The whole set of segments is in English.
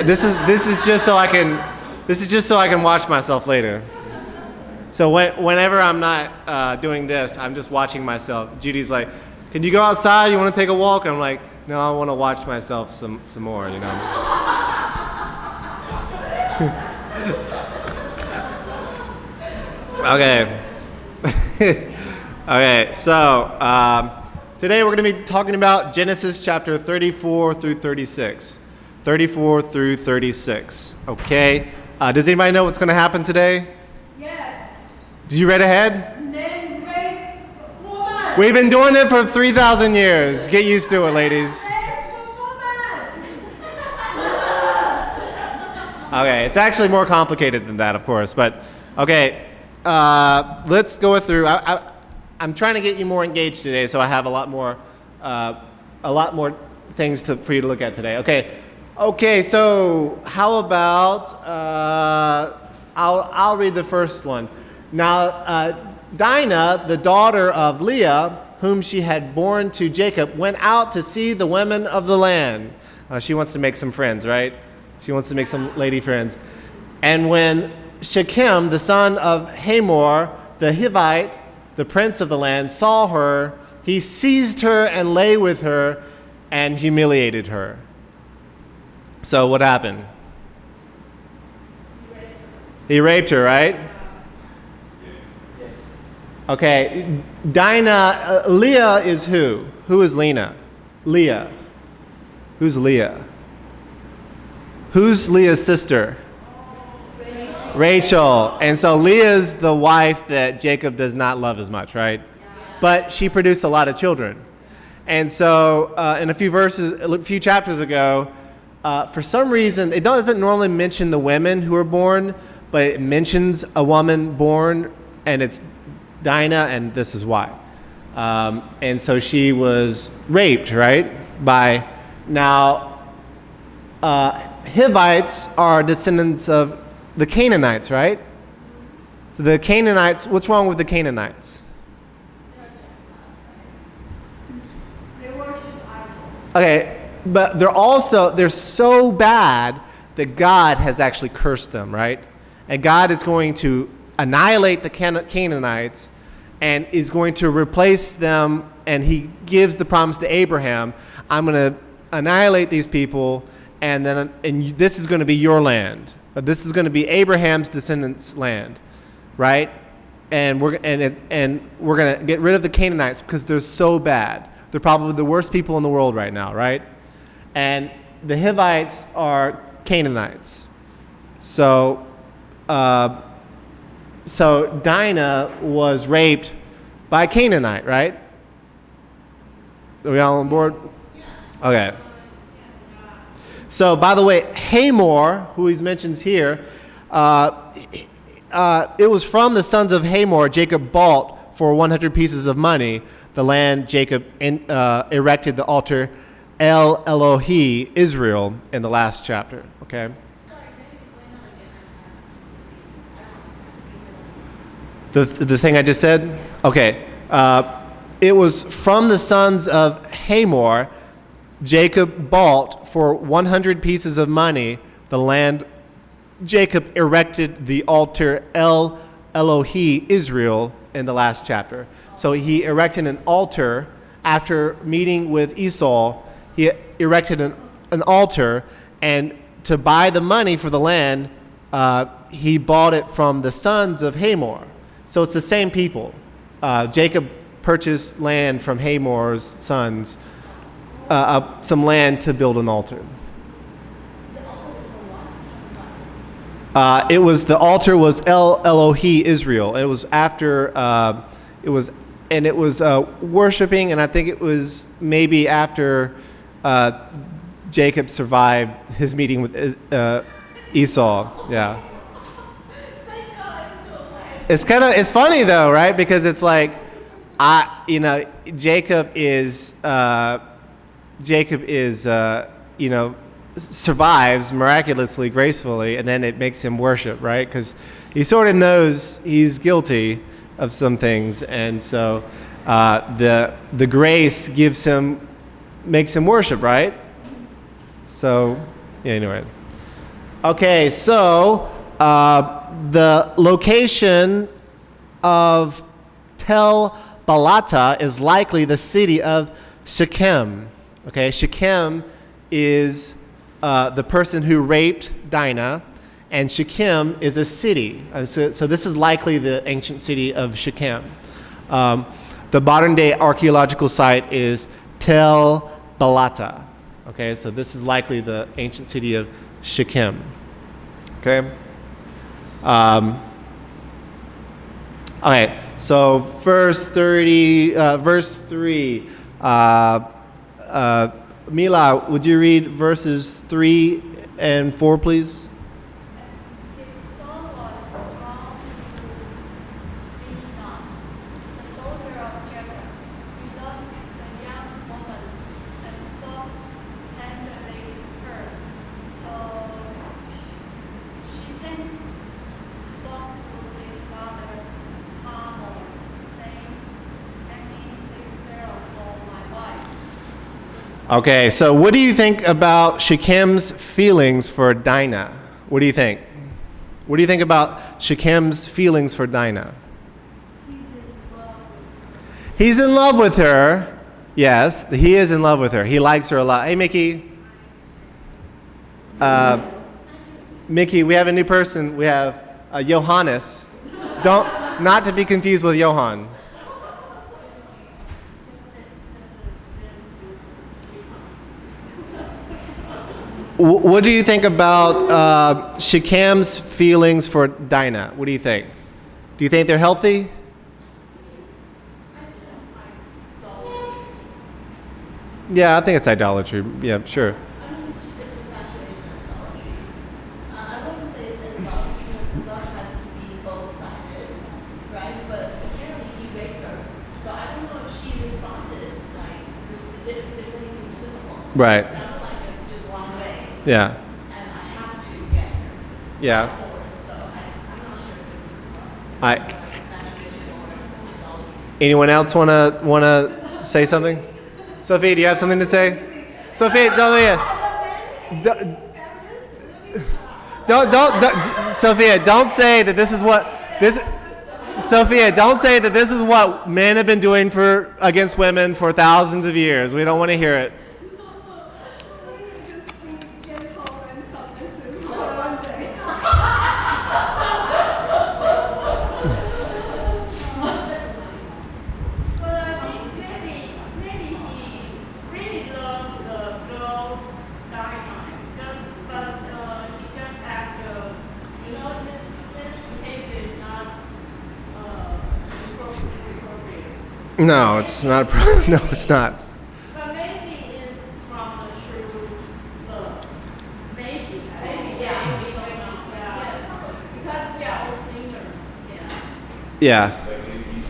This is just so I can watch myself later. So whenever I'm not doing this, I'm just watching myself. Judy's like, "Can you go outside? You want to take a walk?" And I'm like, "No, I want to watch myself some more." You know. Okay. Okay. So today we're going to be talking about Genesis chapter 34 through 36. 34 through 36. Okay. Does anybody know what's going to happen today? Yes. Did you read ahead? Men rape woman. We've been doing it for 3,000 years. Get used to it, ladies. Rape woman. Okay, it's actually more complicated than that, of course. But okay, let's go through. I'm trying to get you more engaged today, so I have a lot more things for you to look at today. Okay. So how about I'll read the first one. Now, Dinah, the daughter of Leah, whom she had borne to Jacob, went out to see the women of the land. She wants to make some friends, right? She wants to make some lady friends. And when Shechem, the son of Hamor, the Hivite, the prince of the land, saw her, he seized her and lay with her and humiliated her. So what happened? He raped her, right? Okay, Dinah, Leah is who? Who is Lena? Leah. Who's Leah? Who's Leah's sister? Rachel. And so Leah's the wife that Jacob does not love as much, right? But she produced a lot of children. And so in a few chapters ago, for some reason, it doesn't normally mention the women who are born, but it mentions a woman born, and it's Dinah, and this is why. And so she was raped, right? Hivites are descendants of the Canaanites, right? So the Canaanites, what's wrong with the Canaanites? They worship idols. Okay, but they're so bad that God has actually cursed them, right? And God is going to annihilate the Canaanites and is going to replace them, and he gives the promise to Abraham, I'm going to annihilate these people, and this is going to be your land. This is going to be Abraham's descendants' land, right? And we're going to get rid of the Canaanites because they're so bad. They're probably the worst people in the world right now, right? And the Hivites are Canaanites. So Dinah was raped by a Canaanite, right? Are we all on board? Okay. So, by the way, Hamor, who he mentions here, it was from the sons of Hamor Jacob bought for 100 pieces of money the land Jacob erected the altar El Elohi Israel in the last chapter. Okay. Sorry, can you explain that again? The thing I just said? Okay. It was from the sons of Hamor Jacob bought for 100 pieces of money the land Jacob erected the altar El Elohi Israel in the last chapter. So he erected an altar after meeting with Esau. He erected an altar, and to buy the money for the land, he bought it from the sons of Hamor. So it's the same people. Jacob purchased land from Hamor's sons, some land to build an altar. The altar was El Elohi Israel. It was after it was worshiping, and I think it was maybe after Jacob survived his meeting with Esau. Yeah. Thank God I'm still alive. It's funny though, right? Because it's like Jacob is survives miraculously, gracefully, and then it makes him worship, right? Because he sort of knows he's guilty of some things, and so the grace makes him worship, right? So, yeah, anyway. Okay, so the location of Tel Balata is likely the city of Shechem. Okay, Shechem is the person who raped Dinah, and Shechem is a city. So this is likely the ancient city of Shechem. The modern day archaeological site is Tel Balata. Okay, so this is likely the ancient city of Shechem. Okay. Okay, so verse 3. Mila, would you read verses 3 and 4, please? His soul was drawn to Dinah, the daughter of Jacob. He loved the young woman and spoke tenderly to her. So she then spoke to his father Hamor, saying, "Make me this girl for my wife." Okay, so what do you think about Shechem's feelings for Dinah? What do you think? What do you think about Shechem's feelings for Dinah? He's in love with her. Yes, he is in love with her. He likes her a lot. Hey, Mickey. Mickey, we have a new person. We have Johannes. Not to be confused with Johan. What do you think about Shechem's feelings for Dinah? What do you think? Do you think they're healthy? Yeah, I think it's idolatry. Yeah, sure. I mean, it's infatuation and idolatry. I wouldn't say it's idolatry because love has to be both-sided, right? But apparently he raped her. So I don't know if she responded, like, if there's anything reciprocal. Right. It sounded like it's just one way, Yeah. and I have to get her. Yeah. By force. So I'm not sure if it's I. infatuation or idolatry. Anyone else wanna say something? Sophie, do you have something to say? Sophie, don't, Sophia, don't say that this is what this. Sophia, don't say that this is what men have been doing against women for thousands of years. We don't want to hear it. Just be gentle and submissive for one day. But I think maybe he really loved the girl Dynamite. But he just had this behavior is not appropriate. No, it's not. No, it's not. But maybe it's from the true love. Maybe. Yeah. Because we are all singers. Yeah. Like he's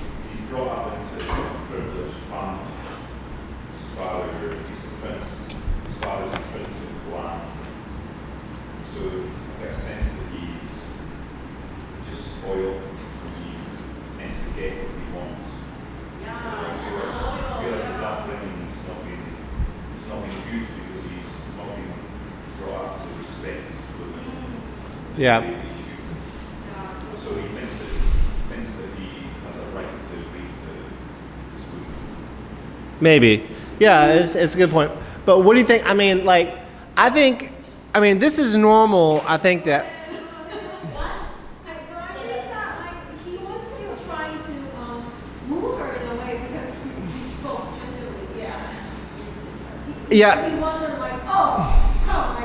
brought up into a privileged family. His father, he's a prince. His father's a prince of Guam. So I get a sense that he's just spoiled. He tends to get what he wants. So I feel like his upbringing has not been good because he's not been brought up to respect women. Yeah. So he thinks that he has a right to rape this woman. Maybe. Yeah, it's a good point. But what do you think? I mean, this is normal. I think that. But I think that he was still trying to move her in a way because he spoke tenderly. Yeah. He wasn't like, oh, come,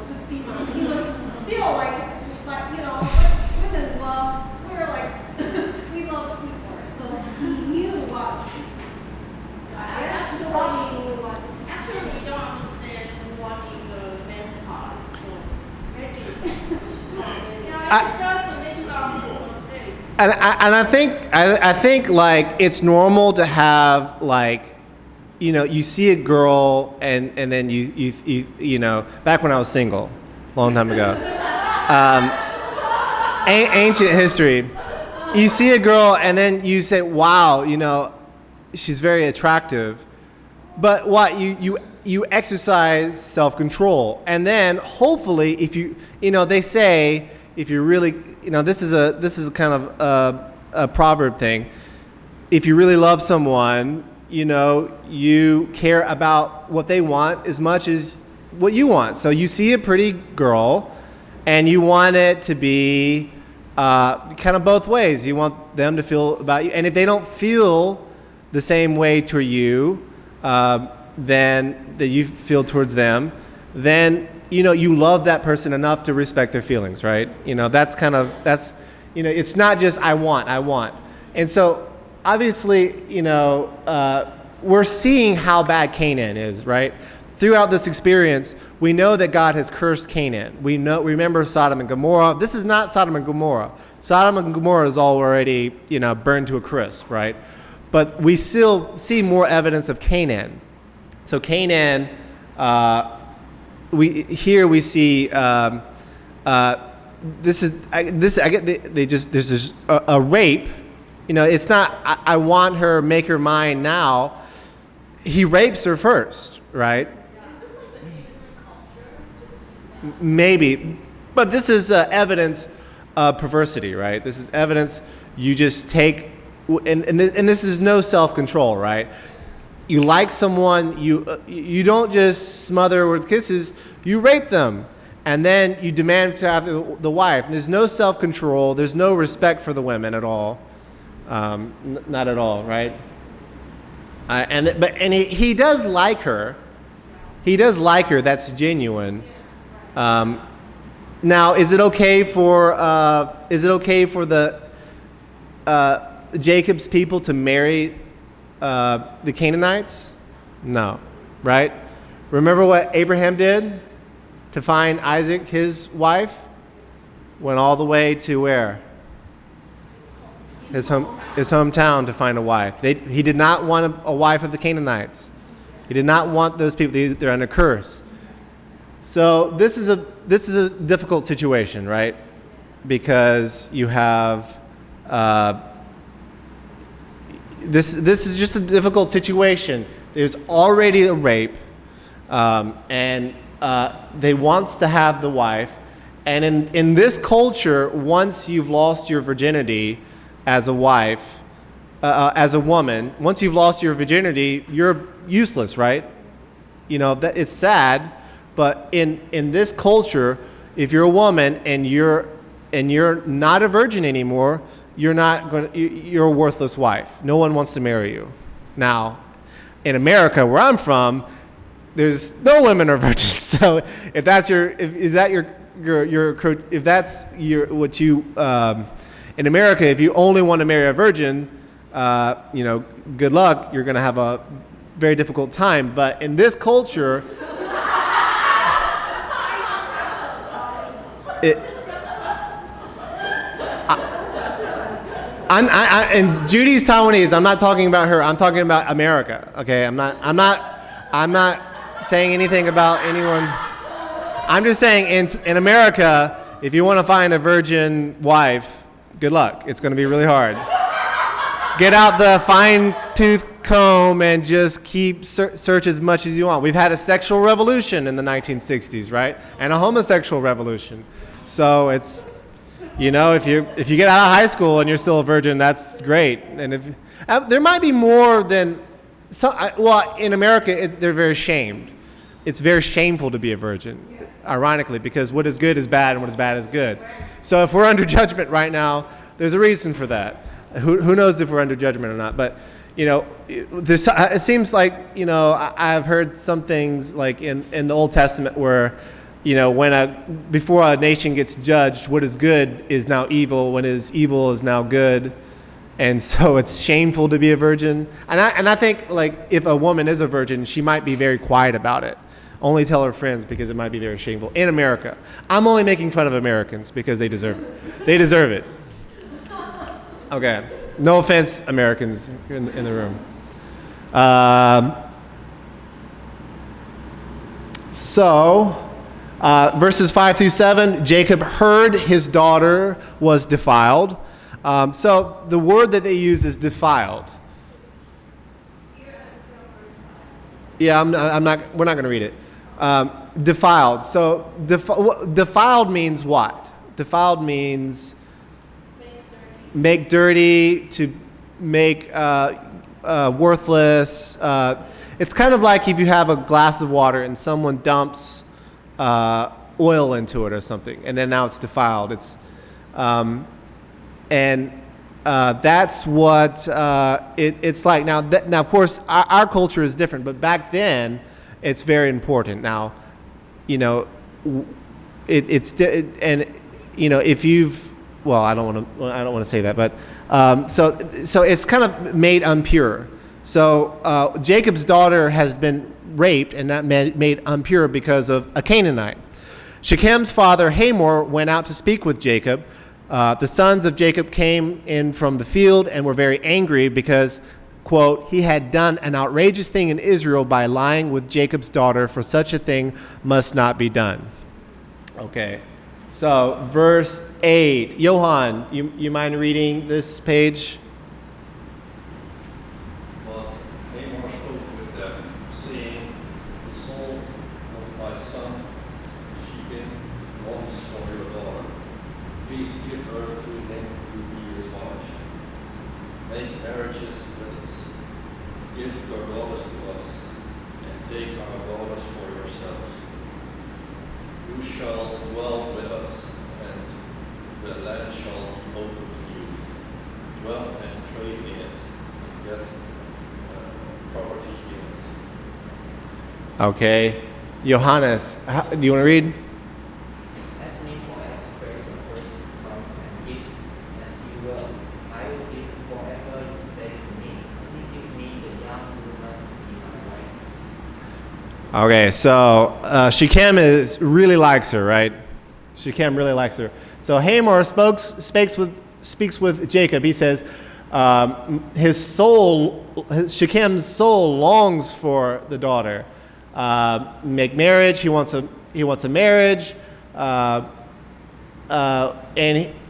just be mine. He was still like women love. We're like, we love sweethearts. So he knew what. Yes, he probably knew what. Actually, we don't understand what is the men's heart. So maybe. Just to make our mistake. And I think like it's normal to have like, you see a girl and then you know, back when I was single, long time ago, ancient history, you see a girl and then you say, wow, she's very attractive, but what you you exercise self-control. And then hopefully if they say, if you really, this is kind of a proverb thing. If you really love someone, you care about what they want as much as what you want. So you see a pretty girl and you want it to be kind of both ways. You want them to feel about you. And if they don't feel the same way toward you, then that you feel towards them, then, you love that person enough to respect their feelings, right? It's not just I want. And so obviously, we're seeing how bad Canaan is, right? Throughout this experience, we know that God has cursed Canaan. Remember Sodom and Gomorrah. This is not Sodom and Gomorrah. Sodom and Gomorrah is already, burned to a crisp, right? But we still see more evidence of Canaan. So Canaan, we see there's this a rape. It's not I want her, make her mine now. He rapes her first, right? Is this like the Canaanite culture? Maybe, but this is evidence of perversity, right? This is evidence you just take, and this is no self-control, right? You like someone, you don't just smother with kisses, you rape them, and then you demand to have the wife. There's no self-control, there's no respect for the women at all, not at all, right? And he does like her. He does like her. That's genuine. Now, is it okay for the Jacob's people to marry the Canaanites? No, right? Remember what Abraham did to find Isaac, his wife? Went all the way to where? His hometown to find a wife. He did not want a wife of the Canaanites. He did not want those people. They're under curse. So this is a difficult situation, right? Because you have this is just a difficult situation. There's already a rape, and they wants to have the wife. And in this culture, once you've lost your virginity as a wife, as a woman, once you've lost your virginity, you're useless, right? That it's sad, but in this culture, if you're a woman and you're not a virgin anymore, you're a worthless wife. No one wants to marry you. Now, in America, where I'm from, there's no women are virgins. So if that's in America, if you only want to marry a virgin, good luck. You're going to have a very difficult time. But in this culture, and Judy's Taiwanese. I'm not talking about her. I'm talking about America. Okay, I'm not saying anything about anyone. I'm just saying in America, if you want to find a virgin wife, good luck. It's going to be really hard. Get out the fine-tooth comb and just keep search as much as you want. We've had a sexual revolution in the 1960s, right? And a homosexual revolution. So it's, if you get out of high school and you're still a virgin, that's great. And if there might be more than in America, they're very shamed. It's very shameful to be a virgin, ironically, because what is good is bad and what is bad is good. So if we're under judgment right now, there's a reason for that. Who knows if we're under judgment or not? But it seems like I've heard some things like in the Old Testament where before a nation gets judged, what is good is now evil, what is evil is now good, and so it's shameful to be a virgin. And I think like if a woman is a virgin, she might be very quiet about it. Only tell her friends because it might be very shameful. In America, I'm only making fun of Americans because they deserve it. They deserve it. Okay. No offense, Americans in the room. Verses 5-7, Jacob heard his daughter was defiled. So the word that they use is defiled. Yeah, I'm not. We're not going to read it. Defiled. So defiled means what? Defiled means make dirty, to make worthless. It's kind of like if you have a glass of water and someone dumps oil into it or something, and then now it's defiled. That's what it's like now. Now, of course, our culture is different, but back then, it's very important. Now, you know, if you've, well, I don't want to say that, but so it's kind of made impure. So Jacob's daughter has been raped and not made impure because of a Canaanite. Shechem's father Hamor went out to speak with Jacob. The sons of Jacob came in from the field and were very angry because, quote, he had done an outrageous thing in Israel by lying with Jacob's daughter, for such a thing must not be done. Okay, so verse 8. Johan, you mind reading this page? But Hamor spoke with them, saying, the soul of my son Shechem longs for your daughter. Please give her to him to be his wife. Make marriages with us. Give your daughters to us, and take our daughters for yourselves. You shall dwell with us, and the land shall be open to you. Dwell and trade in it, and get property in it. Okay. Johannes, do you want to read? Ask me for as praise and work comes and gifts as you will. I will give whatever you say to me. Only give me the young woman to be my wife. Okay, so Shechem really likes her, right? Shechem really likes her. So Hamor speaks with Jacob. He says, Shechem's soul longs for the daughter. Make marriage. He wants a marriage, and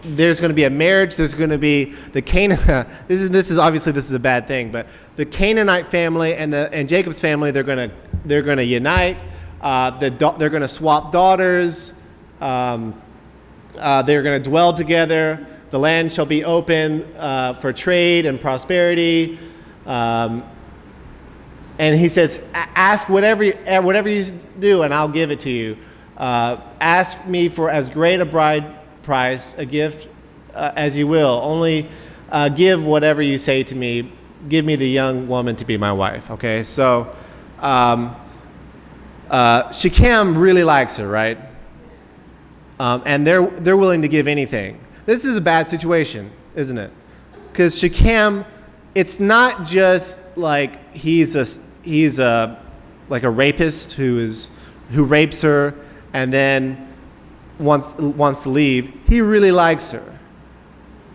there's going to be a marriage. There's going to be the Canaan. This is obviously a bad thing, but the Canaanite family and Jacob's family, they're going to unite. They're going to swap daughters. They're going to dwell together. The land shall be open for trade and prosperity. And he says, ask whatever you do, and I'll give it to you. Ask me for as great a bride price, a gift as you will. Only give whatever you say to me. Give me the young woman to be my wife. Okay, so Shechem really likes her, right? And they're willing to give anything. This is a bad situation, isn't it? Because Shechem, it's not just like he's a rapist who rapes her and then wants to leave. He really likes her,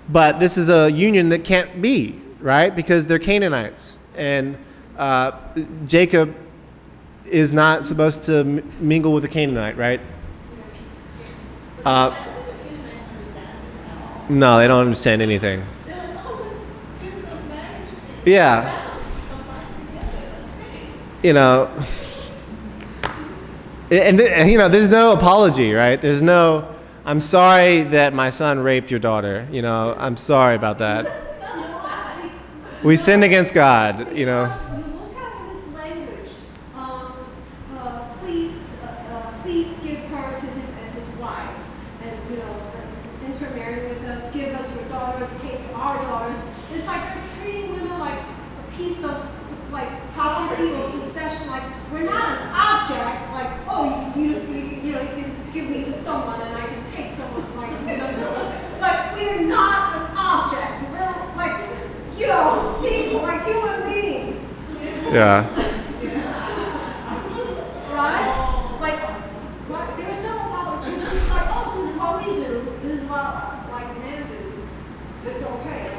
but this is a union that can't be, right? Because they're Canaanites, and Jacob is not supposed to mingle with a Canaanite, right? No, they don't understand anything. Yeah. You know, and there's no apology, right? There's no, I'm sorry that my son raped your daughter. You know, I'm sorry about that. We sinned against God, you know. Look at his language. Please give her to him as his wife, and intermarry with us. Give us your daughters. Take our daughters. It's like they're treating women like a piece of property or possession. Like we're not an object. Like you can just give me to someone and I can take someone. Like we're not an object. We're people, like human beings. Yeah. Right? There's no apology. It's just like, this is what we do. This is what men do. It's okay.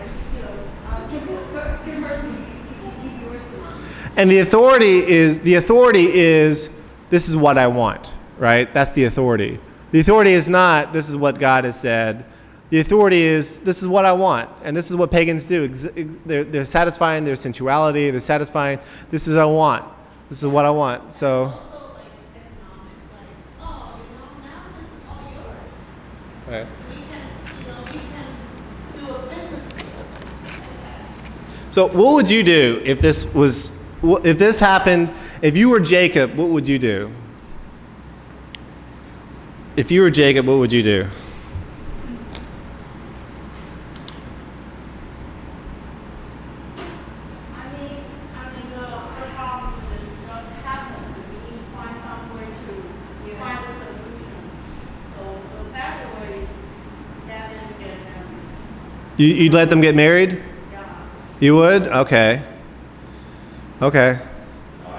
Give her to me. Keep yours to me. And the authority is this is what I want, right? That's the authority. The authority is not this is what God has said. The authority is this is what I want, and this is what pagans do. They're satisfying their sensuality. They're satisfying this is what I want. This is what I want. So, Also, like, economic, like, oh, now this is all yours. right. We can do a business deal like that. So what would you do if this happened? If you were Jacob, what would you do? If you were Jacob, what would you do? The problem is what's happened. We need to find some way to find a solution. So the better way is let them get married. You'd let them get married? Yeah. You would? Okay. Okay. I thought, I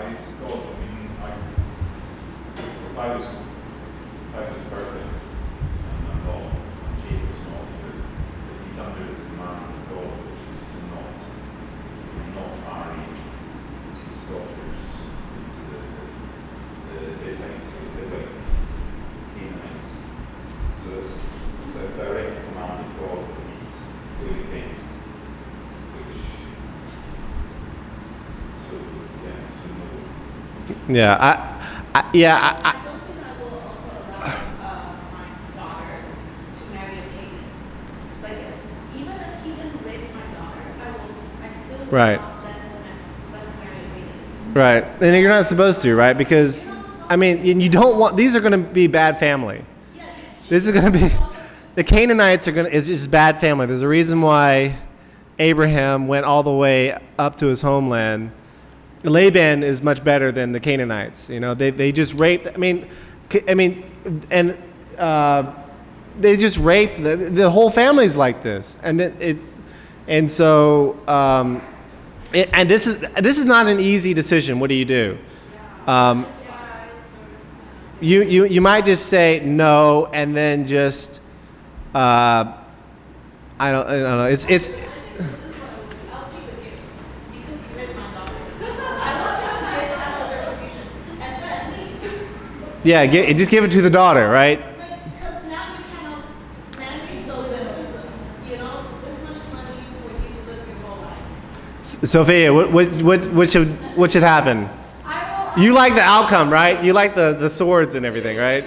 mean, if I was perfect, and I'm not, and Jacob's not, that he's under the command of God, which is to not marry his daughters into the Hittites, the Hivites, Canaanites. So it's a direct command of God that he's going against, which, so, yeah, so no. Yeah. I don't think I will also allow my daughter to marry a pagan. Like, even if he didn't rape my daughter, I still would Right. not let him marry a pagan. Right. And you're not supposed to, right? Because, I mean, and you don't want, these are going to be bad family. Yeah, This is going to be, the Canaanites is just bad family. There's a reason why Abraham went all the way up to his homeland. Laban is much better than the Canaanites. You know, they just raped, and they just raped, the whole family's like this. And this is not an easy decision. What do you do? You might just say no, and then just I don't know. It's I'll take the gift because you raped my daughter. I will take the gift as a retribution and then leave. yeah. Just give it to the daughter, right? Like, because now you cannot manage so the system, this much money for you to live your whole life. Sophia, what should happen? You like the outcome, right? You like the swords and everything, right?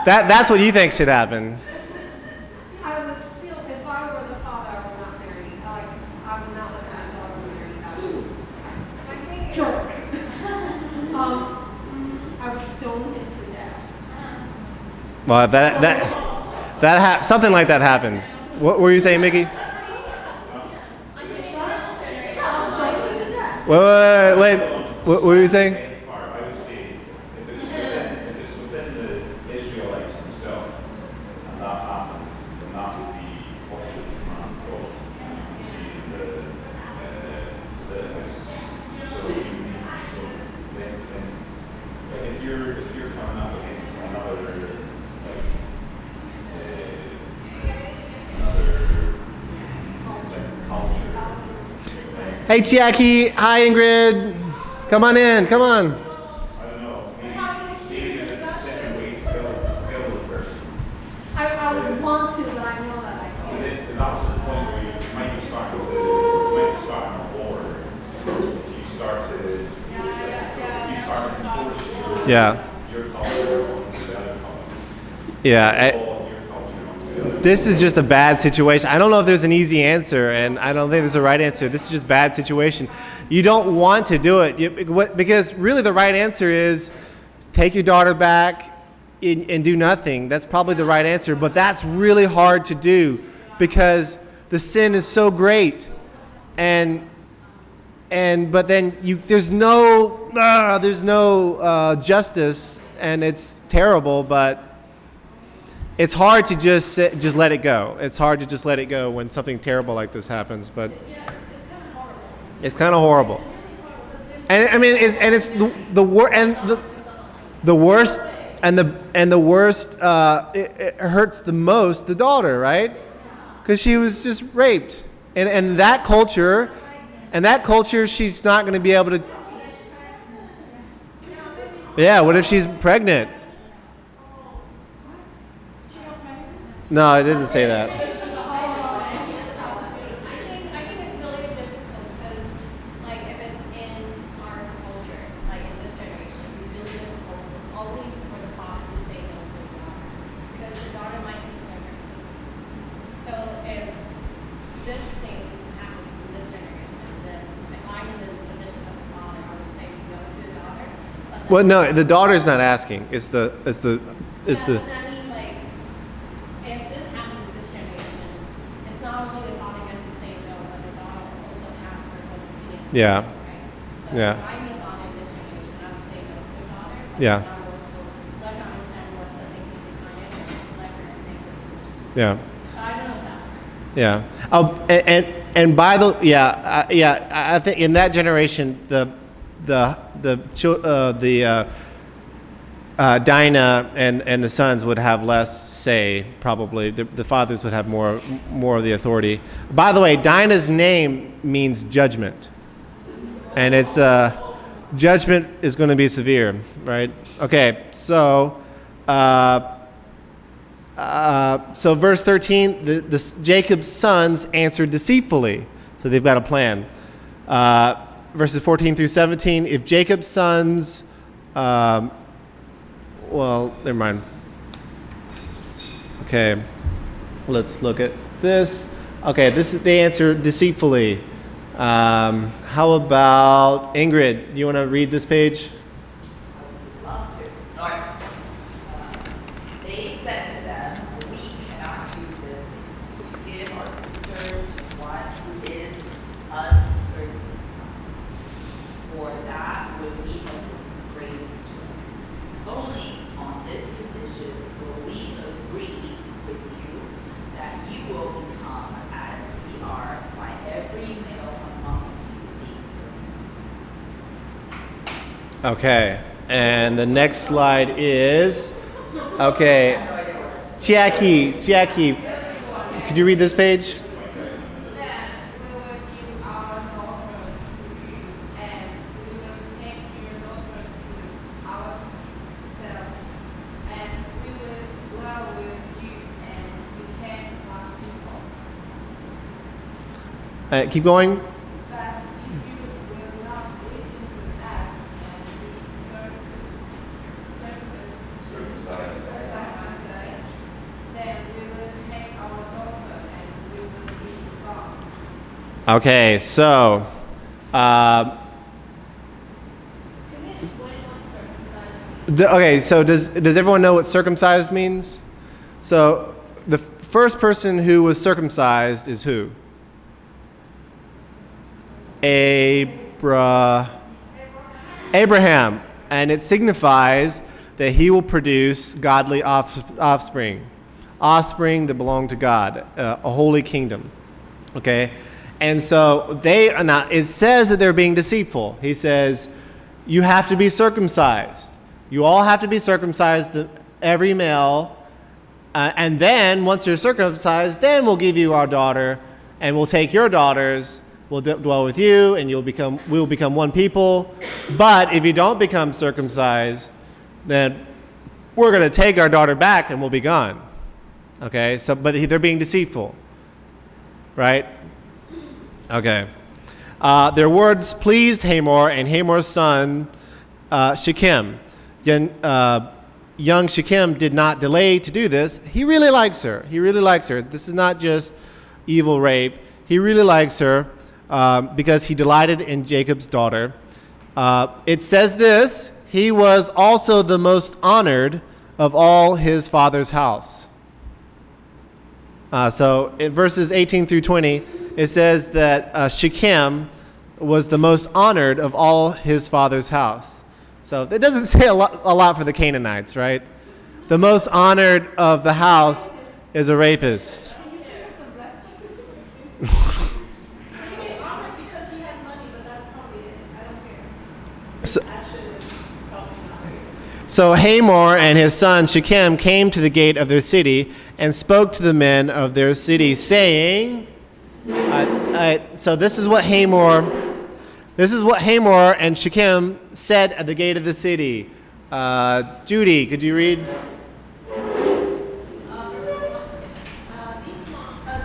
That's what you think should happen. I would still, if I were the father, I would not marry. I would not let my daughter marry. I think jerk. I would stone him to death. Well, something like that happens. What were you saying, Mickey? Wait. What were you saying? I would say if it's within the Israelites themselves, and that happened, then that would be also the command of God. And you can see in the Leviticus. So you need to so like if you're coming up against another culture. Hey, Chiaki. Hi, Ingrid. Come on in. Come on. I don't know. Maybe there's a second way to kill the person. I would want to, but I know that I But can't. that's the point where you might be starting a war. If you start to enforce Yeah. your culture onto the other culture. Yeah. All of your culture onto the other. This is just a bad situation. I don't know if there's an easy answer, and I don't think there's a right answer. This is just a bad situation. You don't want to do it because really the right answer is take your daughter back and do nothing. That's probably the right answer, but that's really hard to do because the sin is so great, but then there's no justice, and it's terrible, but. It's hard to just let it go. It's hard to just let it go when something terrible like this happens, but it's kind of horrible. And I mean, it's the worst, it hurts the most the daughter, right? Because she was just raped, and that culture, she's not going to be able to. Yeah, what if she's pregnant? No, it doesn't say that. I think it's really difficult because, like, if it's in our culture, like in Well, no, the daughter's not asking. It's the. Yeah, but I mean, like, if this happened in this generation, it's not only the father gets to say no, but the daughter also has her own opinion. Yeah. Right? So Yeah. if I'm the father in this generation, I would say no to the daughter. But Yeah. then I would also let her understand what's the thinking behind it and let her make the decision. Yeah. So I don't know if that's right. Yeah. Oh, and by the I think in that generation Dinah and the sons would have less say. Probably the fathers would have more of the authority. By the way, Dinah's name means judgment, and it's judgment is going to be severe, right? Okay, so. So verse 13, Jacob's sons answered deceitfully. So they've got a plan. Verses 14 through 17, if Jacob's sons, well, never mind. Okay, let's look at this. Okay, they answer deceitfully. How about Ingrid? You want to read this page? Love to. All right. They said to them, "We cannot do this to give our sister to one who is uncircumcised, for that would be a disgrace to us. Only on this condition will we agree with you that you will become as we are by every male amongst you being circumcised." Okay, and the next slide is, okay, Jackie, could you read this page? Then we will give our daughters to you, and we will take your daughters to ourselves, and we will dwell with you and become one people. Keep going. But if you will not listen to us and be circumcised, then we will take our daughter and we will be gone. Okay, so, Can you explain what circumcised means? okay, so does everyone know what circumcised means? So the first person who was circumcised is who? Abraham, and it signifies that he will produce godly offspring that belong to God, a holy kingdom. Okay, and so it says that they're being deceitful. He says, you have to be circumcised. You all have to be circumcised, every male, and then once you're circumcised, then we'll give you our daughter, and we'll take your daughters. We'll dwell with you, and we'll become one people. But if you don't become circumcised, then we're going to take our daughter back, and we'll be gone. Okay. So, but they're being deceitful, right? Okay. Their words pleased Hamor and Hamor's son Shechem. Young Shechem did not delay to do this. He really likes her. This is not just evil rape. He really likes her. Because he delighted in Jacob's daughter. It says this, he was also the most honored of all his father's house. So in verses 18 through 20, it says that Shechem was the most honored of all his father's house. So that doesn't say a lot for the Canaanites, right? The most honored of the house is a rapist. Because he has money, but that's probably it. I don't care. So Hamor and his son Shechem came to the gate of their city and spoke to the men of their city, saying, so this is what Hamor and Shechem said at the gate of the city. Judy, could you read?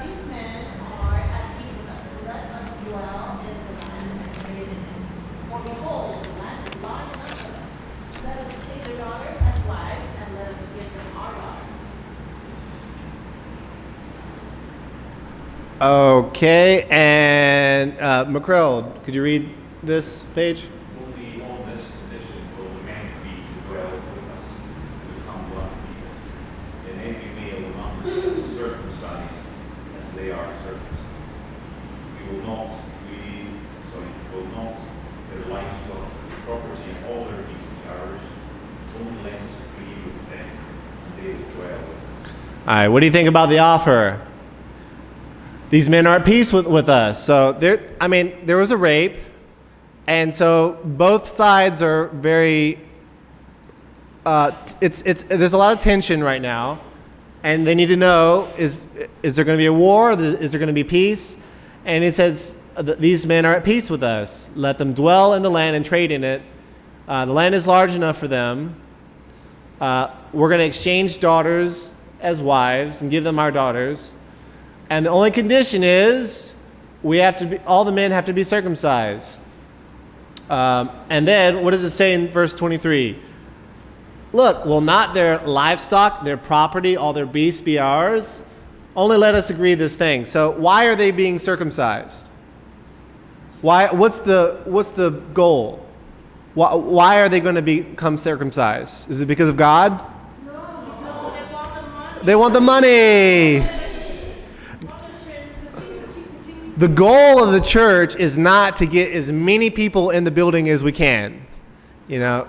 These men are at peace with us. Let us dwell in the land and trade in it. For behold, the land is large enough for them. Let us take their daughters as wives, and let us give them our daughters. Okay, and McCrell, could you read this page? Only on this condition will the man property and all their beasts and ours. Only let us agree with them, and they will dwell with us. All right, what do you think about the offer? These men are at peace with us. So there was a rape, and so both sides are very. There's a lot of tension right now, and they need to know: is there going to be a war? Is there going to be peace? And it says these men are at peace with us. Let them dwell in the land and trade in it. The land is large enough for them. We're going to exchange daughters as wives and give them our daughters. And the only condition is all the men have to be circumcised. And then, what does it say in verse 23? Look, will not their livestock, their property, all their beasts be ours? Only let us agree this thing. So why are they being circumcised? What's the goal? Why are they going to become circumcised? Is it because of God? No, because They want the money. The goal of the church is not to get as many people in the building as we can. You know,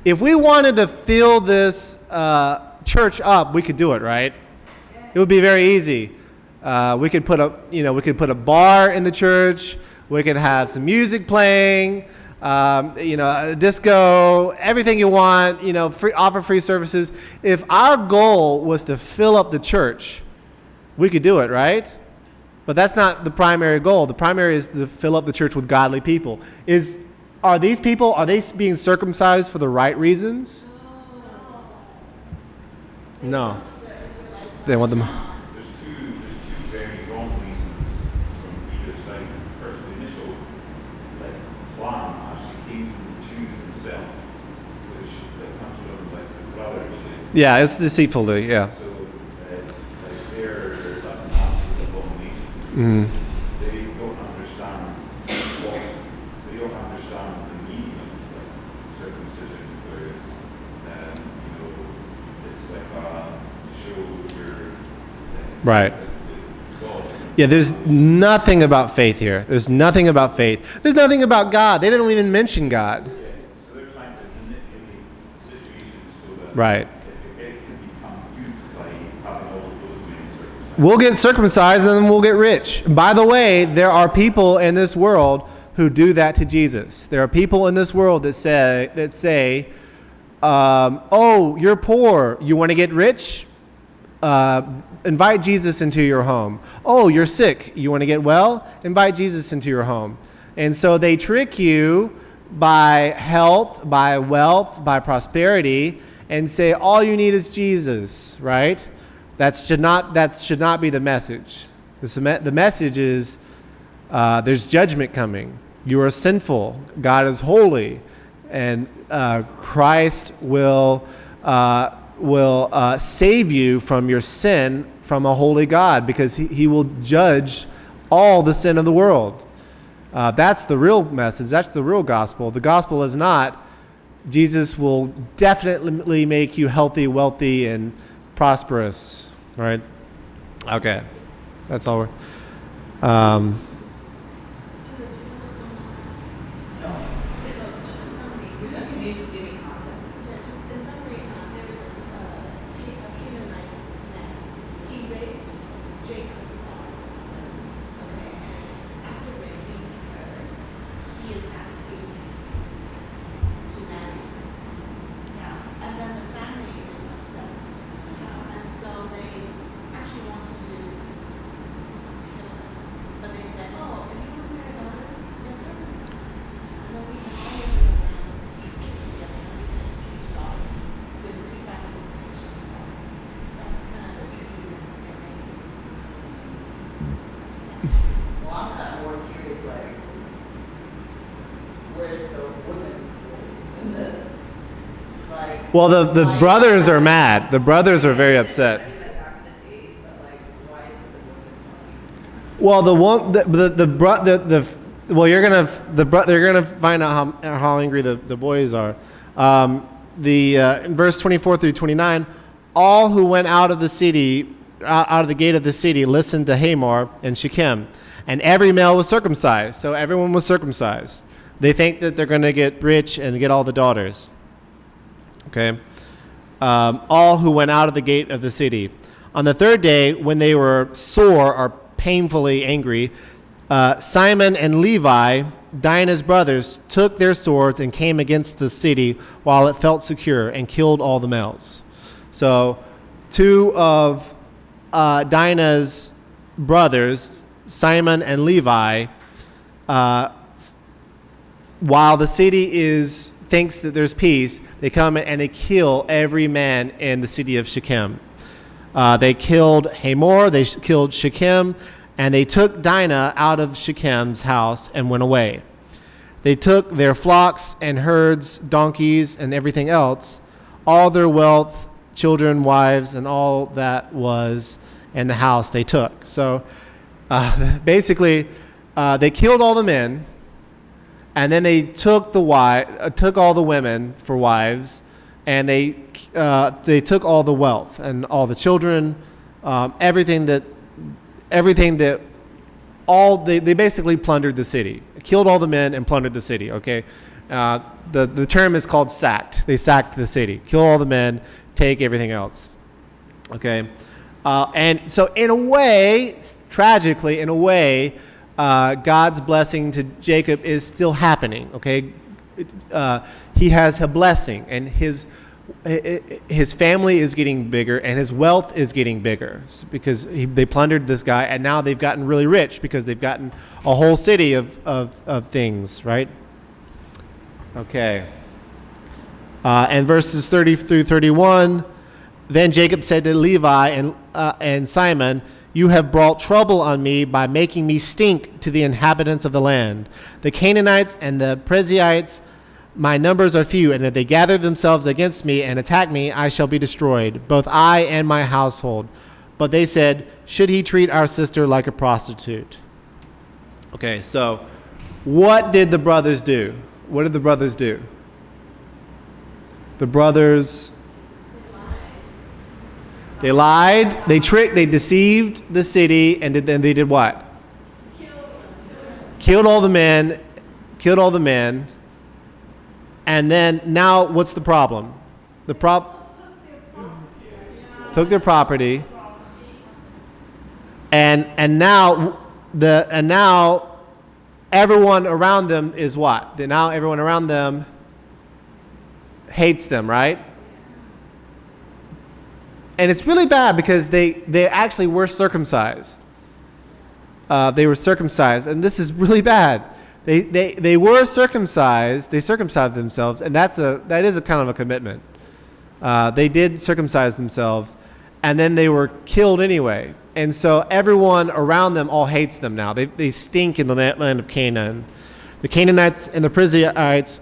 if we wanted to fill this church up, we could do it, right? It would be very easy. We could put a bar in the church. We could have some music playing. A disco, everything you want. Offer free services. If our goal was to fill up the church, we could do it, right? But that's not the primary goal. The primary is to fill up the church with godly people. Are they being circumcised for the right reasons? No. They want them. There's two very wrong reasons from either side. First, the initial plan actually came from the Jews themselves, which comes from the brothers. Yeah, it's deceitful. Yeah. So that's an absolute abomination. They don't understand the meaning of circumcision, whereas it's like to show your Right. God. Yeah, there's nothing about faith here. There's nothing about faith. There's nothing about God. They didn't even mention God. So they're trying to manipulate situations so that Right. it can become used by having all of those men circumcised. We'll get circumcised and then we'll get rich. By the way, there are people in this world who do that to Jesus. There are people in this world that say, oh, you're poor. You want to get rich? Invite Jesus into your home. Oh, you're sick. You want to get well? Invite Jesus into your home. And so they trick you by health, by wealth, by prosperity, and say all you need is Jesus, right? That should not be the message. The message is there's judgment coming. You are sinful. God is holy, and Christ will save you from your sin from a holy God, because he will judge all the sin of the world. That's the real message. That's the real gospel. The gospel is not Jesus will definitely make you healthy, wealthy, and prosperous. Right? Okay. That's all we're... Just in summary, can you just give me context? Yeah, just in summary, there was a Canaanite man. He raped Jacob's daughter. Okay, and after raping her, he is asking to marry her. Yeah. And then the family is upset. Yeah. And so they actually want to kill him. But they said, oh, if you want to marry a daughter, they're circumcised. And then we can all live in the land, peace together, and we can exchange daughters with the two families and exchange daughters. That's kind of the treaty they're making. Well, I'm kind of more curious, where's the women's voice in this? Well, the brothers are mad. The brothers are very upset. I mean, back in the days, but why is it the women's voice? Well, they're gonna find out how angry the boys are. In verse 24 through 29, all who went out of the city, out of the gate of the city, listened to Hamor and Shechem, and every male was circumcised. So everyone was circumcised. They think that they're going to get rich and get all the daughters. Okay? All who went out of the gate of the city. On the third day, when they were sore or painfully angry, Simon and Levi, Dinah's brothers, took their swords and came against the city while it felt secure and killed all the males. So 2 of Dinah's brothers, Simon and Levi, while the city thinks that there's peace, they come and they kill every man in the city of Shechem. They killed Hamor, they killed Shechem, and they took Dinah out of Shechem's house and went away. They took their flocks and herds, donkeys, and everything else, all their wealth, children, wives, and all that was in the house they took. So basically, they killed all the men, and then they took all the women for wives, and they took all the wealth and all the children, they basically plundered the city, killed all the men and plundered the city. Okay, the term is called sacked. They sacked the city, kill all the men, take everything else. Okay, and so in a way, tragically, God's blessing to Jacob is still happening. Okay, he has a blessing, and his family is getting bigger, and his wealth is getting bigger because they plundered this guy, and now they've gotten really rich because they've gotten a whole city of things, right? Okay. And verses 30 through 31, then Jacob said to Levi and Simon, "You have brought trouble on me by making me stink to the inhabitants of the land. The Canaanites and the Perizzites, my numbers are few, and if they gather themselves against me and attack me, I shall be destroyed, both I and my household." But they said, "Should he treat our sister like a prostitute?" Okay, so what did the brothers do? What did the brothers do? The brothers, they lied, they tricked, they deceived the city, and then they did what? Killed all the men. And then now what's the problem? Took their property. And now everyone around them is what? Now everyone around them hates them, right? And it's really bad because they actually were circumcised. They were circumcised, and this is really bad. They were circumcised. They circumcised themselves, and that is a kind of a commitment. They did circumcise themselves, and then they were killed anyway. And so everyone around them all hates them now. They stink in the land of Canaan. The Canaanites and the Perizzites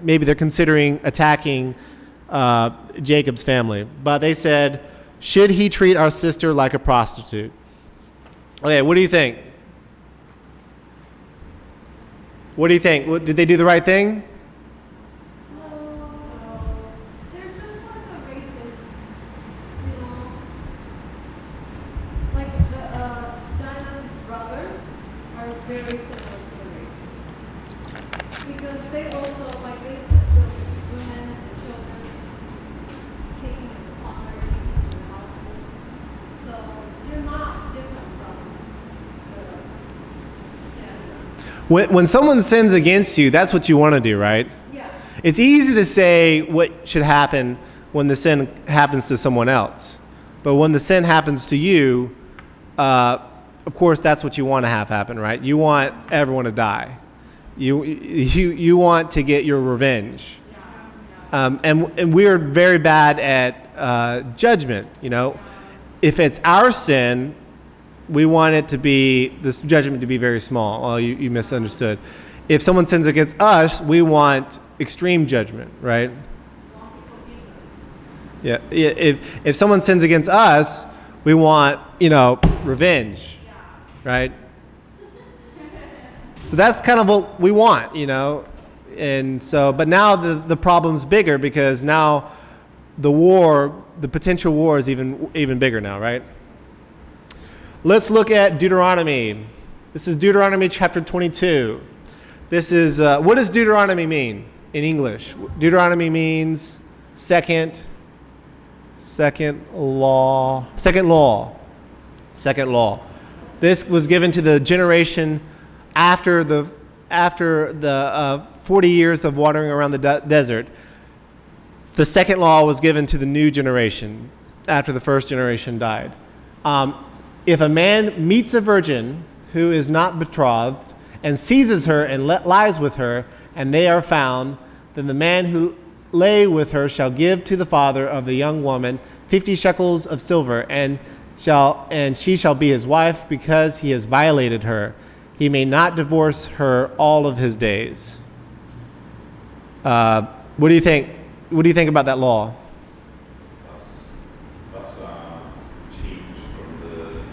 maybe they're considering attacking Jacob's family, but they said, "Should he treat our sister like a prostitute?" Okay, what do you think? What do you think? Did they do the right thing? No, they're just like the rapists, Like Dinah's brothers are very similar to the rapists. Because they also, they took the women and the children, taking his property and their houses. So they're not different from When someone sins against you, that's what you want to do, right? Yeah. It's easy to say what should happen when the sin happens to someone else. But when the sin happens to you, of course, that's what you want to have happen, right? You want everyone to die. You want to get your revenge. And we're very bad at judgment, If it's our sin, we want this judgment to be very small. Oh, you misunderstood. If someone sins against us, we want extreme judgment, right? Yeah. If someone sins against us, we want, revenge, right? So that's kind of what we want, And so, but now the problem's bigger because now the potential war is even bigger now, right? Let's look at Deuteronomy. This is Deuteronomy chapter 22. This is, what does Deuteronomy mean in English? Deuteronomy means second law. This was given to the generation after the 40 years of wandering around the desert. The second law was given to the new generation after the first generation died. If a man meets a virgin who is not betrothed and seizes her and lies with her, and they are found, then the man who lay with her shall give to the father of the young woman 50 shekels of silver, and she shall be his wife, because he has violated her. He may not divorce her all of his days. What do you think? What do you think about that law? That's change from the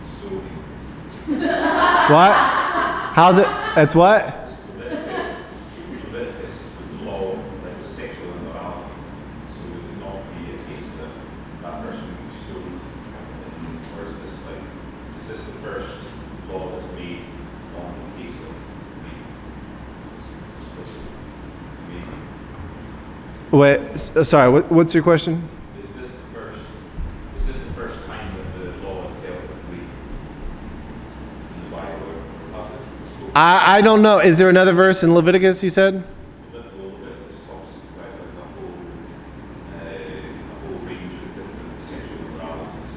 story. What? How's it? That's what? Leviticus, the law that was sexual immorality. So it would not be a case that that person would be stoned. Or is this the first law that's made on the case of rape? Wait, sorry, what's your question? Is this the first time that the law has dealt with rape in the Bible, or has it? I don't know. Is there another verse in Leviticus, you said? Leviticus talks about a whole range of different sexual moralities,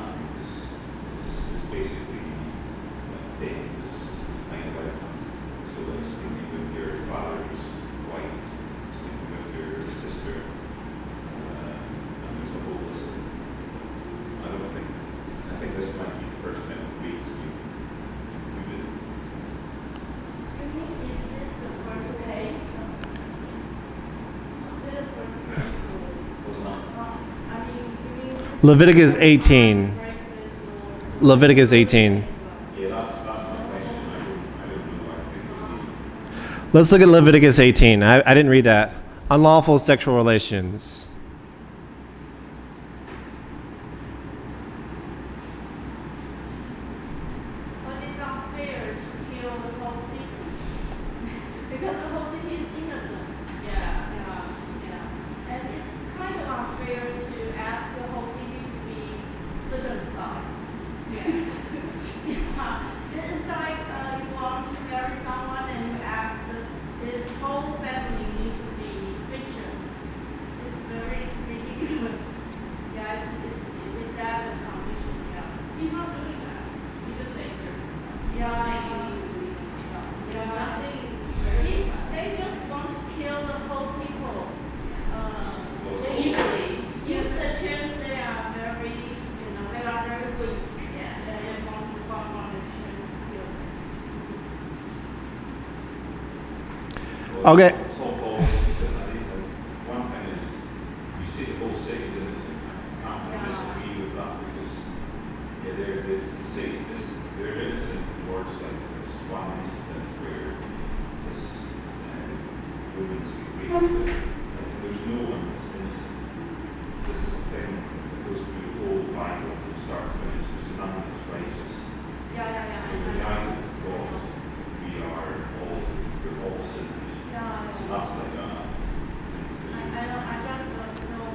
and it's basically death is kind of like, so like sleeping with your father's wife, sleeping with your sister, and there's a whole list of, I think this might be the first time that rape's been included. Leviticus 18. Leviticus 18. Yeah, that's my question. I don't know. I think we Let's look at Leviticus 18. I didn't read that. Unlawful sexual relations. But it's unfair to kill the whole city. Because the whole city is innocent. Yeah. And it's kind of unfair to ask the whole city to be circumcised. Yeah. It's like you want to marry someone and you ask his whole family need to be Christian. It's very ridiculous. Yeah, is that a condition? Yeah. He's not doing that. He's just saying circumcised. Yeah. He's saying you need to believe in God. There's nothing They just want to kill the whole people. They easily. use the chance they are very, they are very weak. Yeah. They want the chance to kill them. Okay. It's all balls, because I think that one thing is, you see the whole city is innocent. I can't disagree with that, because the city's they're innocent towards like this one incident where this woman's been raped. There's no one that's innocent. This is the thing that goes through the whole Bible from start to finish. There's none that's righteous. Yeah. So in the eyes of God, we're all sinners. Yeah. So that's like a thing to I just know,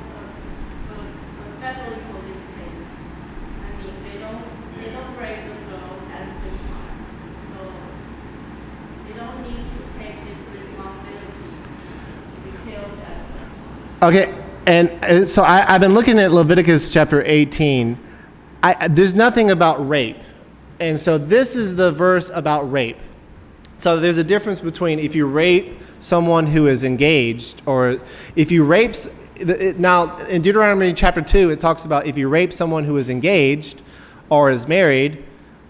especially for this case. I mean, they don't break the law at the same time. So they don't need to take this responsibility to be killed at the same time. Okay, and so I've been looking at Leviticus chapter 18. There's nothing about rape. And so this is the verse about rape. So there's a difference between if you rape someone who is engaged, or if you rape, now in Deuteronomy chapter 2, it talks about if you rape someone who is engaged or is married,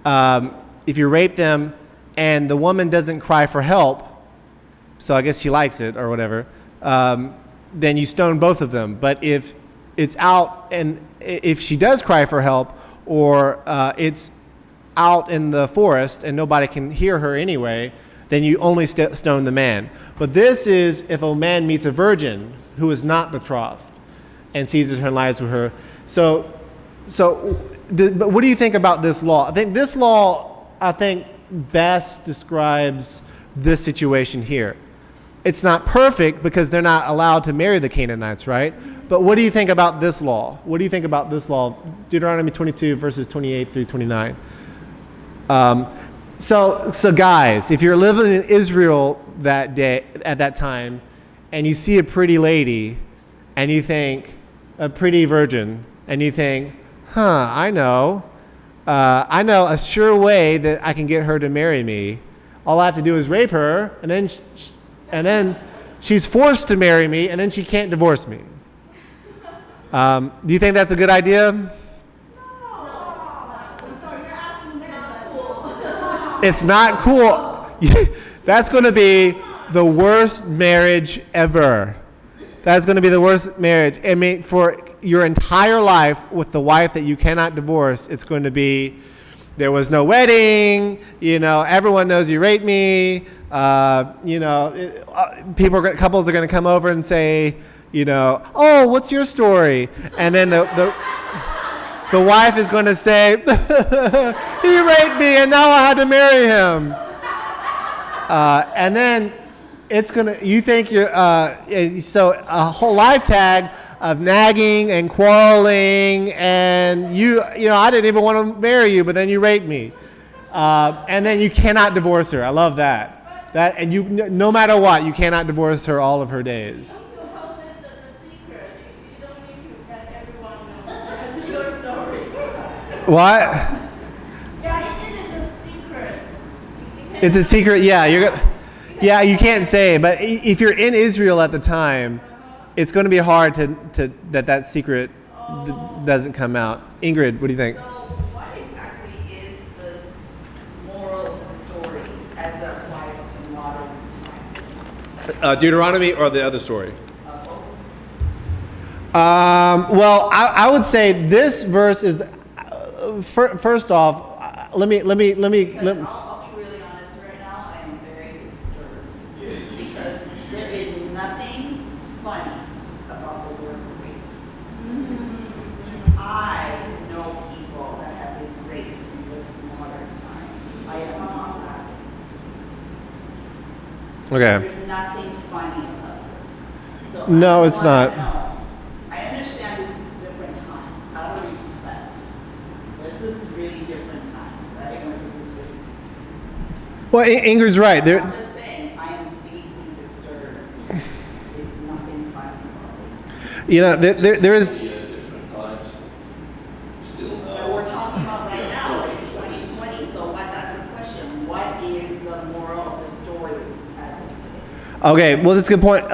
if you rape them and the woman doesn't cry for help, so I guess she likes it or whatever, then you stone both of them. But if it's out, and if she does cry for help, or it's out in the forest and nobody can hear her anyway, then you only stone the man. But this is if a man meets a virgin who is not betrothed and seizes her and lies with her. But what do you think about this law? I think this law, best describes this situation here. It's not perfect because they're not allowed to marry the Canaanites, right? But what do you think about this law? What do you think about this law? Deuteronomy 22, verses 28 through 29. So guys, if you're living in Israel that day, at that time, and you see a pretty lady, and you think, a pretty virgin, and you think, I know a sure way that I can get her to marry me. All I have to do is rape her, and then she's forced to marry me, and then she can't divorce me. Do you think that's a good idea? I'm sorry, you're asking me that. It's not cool. That's going to be the worst marriage ever. That's going to be the worst marriage. I mean, for your entire life with the wife that you cannot divorce, it's going to be, there was no wedding, everyone knows you raped me, couples are going to come over and say, oh, what's your story? And then the wife is going to say, he raped me and now I had to marry him. And then it's going to, you think you're, so a whole life tag of nagging and quarreling and I didn't even want to marry you, but then you raped me. And then you cannot divorce her. I love that. And you, no matter what, you cannot divorce her all of her days. You hold this as a secret. You don't need to let everyone know your story. What? Yeah, it is a secret. It's a secret. Yeah, you can't say. But if you're in Israel at the time, it's going to be hard to that secret doesn't come out. Ingrid, what do you think? So what exactly is this moral of the story as it applies to modern times? Deuteronomy or the other story? Well, I would say this verse is first off. Let me. I'll be really honest right now. I am very disturbed because there is nothing funny about the word rape. I know people that have been raped in this modern time. I am not laughing. Okay. There's nothing funny about this. So No, I it's not. know. I understand this is different times. Out of respect. This is really different times, right? When it was really Well, Ingrid's right. I'm just saying, I am deeply disturbed. There's nothing funny about it. There is. Different times, still But now. we're talking about right now, it's 2020, so that's the question. What is the moral of the story as of today? Okay, well, that's a good point.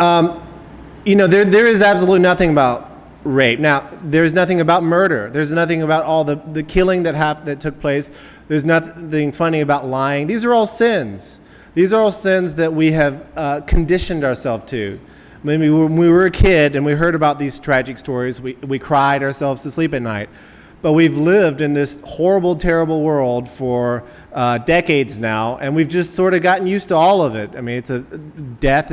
There is absolutely nothing about rape. Now, there's nothing about murder. There's nothing about all the killing that took place. There's nothing funny about lying. These are all sins. These are all sins that we have conditioned ourselves to. Maybe when we were a kid and we heard about these tragic stories, we cried ourselves to sleep at night. But we've lived in this horrible, terrible world for decades now, and we've just sort of gotten used to all of it. I mean, it's a death,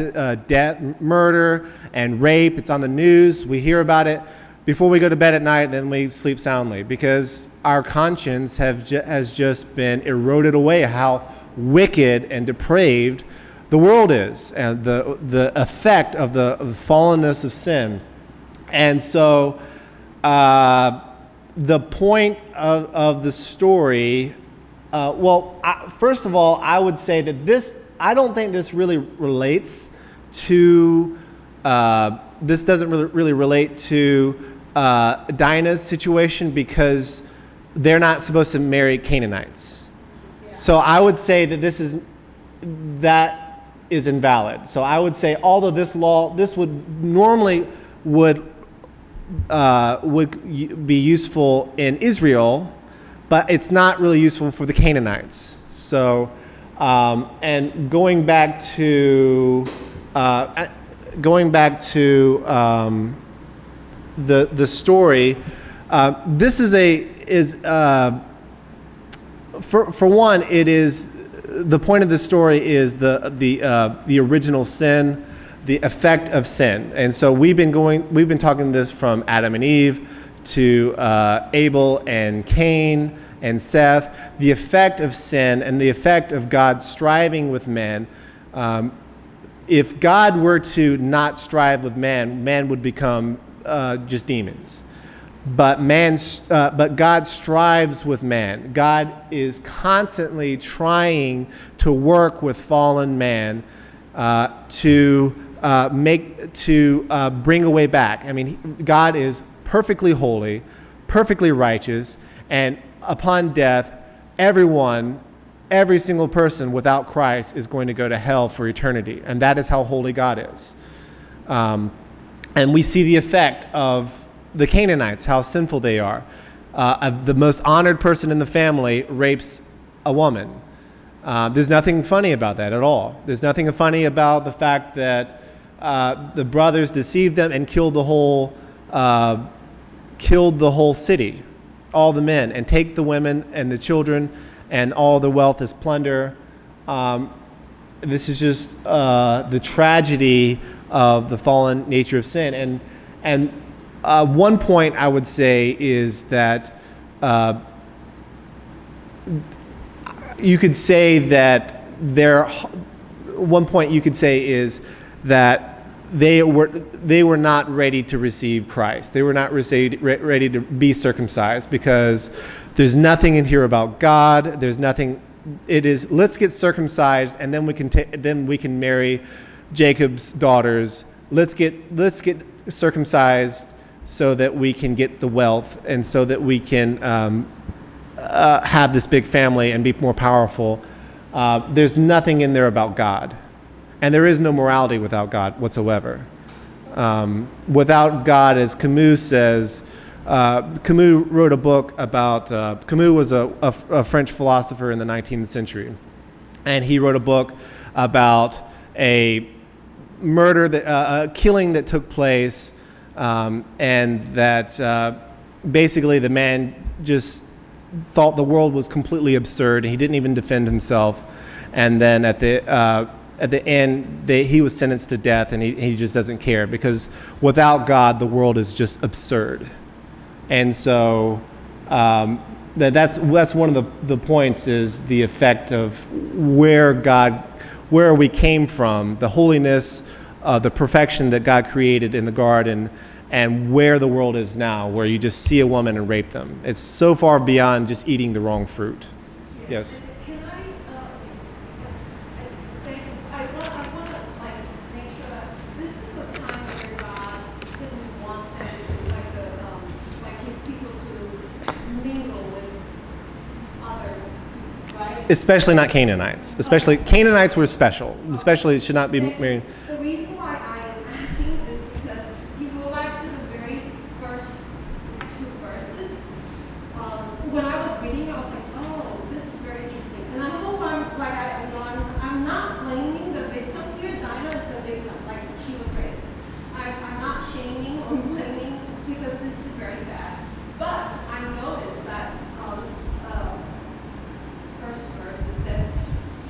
murder, and rape. It's on the news. We hear about it before we go to bed at night, then we sleep soundly because our conscience has just been eroded away. How wicked and depraved the world is, and the effect of the fallenness of sin, and so. The point of the story, first of all, I would say that I don't think this really relates to, this doesn't really relate to Dinah's situation because they're not supposed to marry Canaanites. Yeah. So I would say that that is invalid. So I would say, although this would normally be useful in Israel, but it's not really useful for the Canaanites. So, and going back to the story, this is for one, it is the point of the story is the original sin, the effect of sin. And so we've been talking this from Adam and Eve to Abel and Cain and Seth, the effect of sin and the effect of God striving with man. If God were to not strive with man, man would become just demons. But God strives with man. God is constantly trying to work with fallen man to bring a way back. I mean, God is perfectly holy, perfectly righteous, and upon death, every single person without Christ is going to go to hell for eternity. And that is how holy God is. And we see the effect of the Canaanites, how sinful they are. The most honored person in the family rapes a woman. There's nothing funny about that at all. There's nothing funny about the fact that the brothers deceived them and killed the whole city, all the men, and take the women and the children and all the wealth as plunder. This is just the tragedy of the fallen nature of sin. And one point I would say is that you could say that they were not ready to receive Christ. They were not ready to be circumcised, because there's nothing in here about God. There's nothing. It is, let's get circumcised and then we can marry Jacob's daughters. Let's get circumcised so that we can get the wealth and so that we can have this big family and be more powerful. There's nothing in there about God. And there is no morality without God whatsoever. Without God, as Camus says, Camus wrote a book about, Camus was a French philosopher in the 19th century. And he wrote a book about a murder, a killing that took place, and that basically the man just thought the world was completely absurd, and he didn't even defend himself. And then at the end, he was sentenced to death, and he just doesn't care, because without God, the world is just absurd. And so that's one of the points, is the effect of where we came from, the holiness, the perfection that God created in the garden, and where the world is now, where you just see a woman and rape them. It's so far beyond just eating the wrong fruit. Yes. Can I, thank you. I want to make sure that this is a time where God didn't want them, his people to mingle with other people, right? Especially not Canaanites. Especially Canaanites were special. Especially should not be married. The reason why I am asking is because you go back to the very first two verses. When I was reading, I was like, oh, this is very interesting. And I hope I'm not blaming the victim here. Dinah is the victim, like she was raped. I'm not shaming or blaming, because this is very sad. But I noticed that first verse, it says,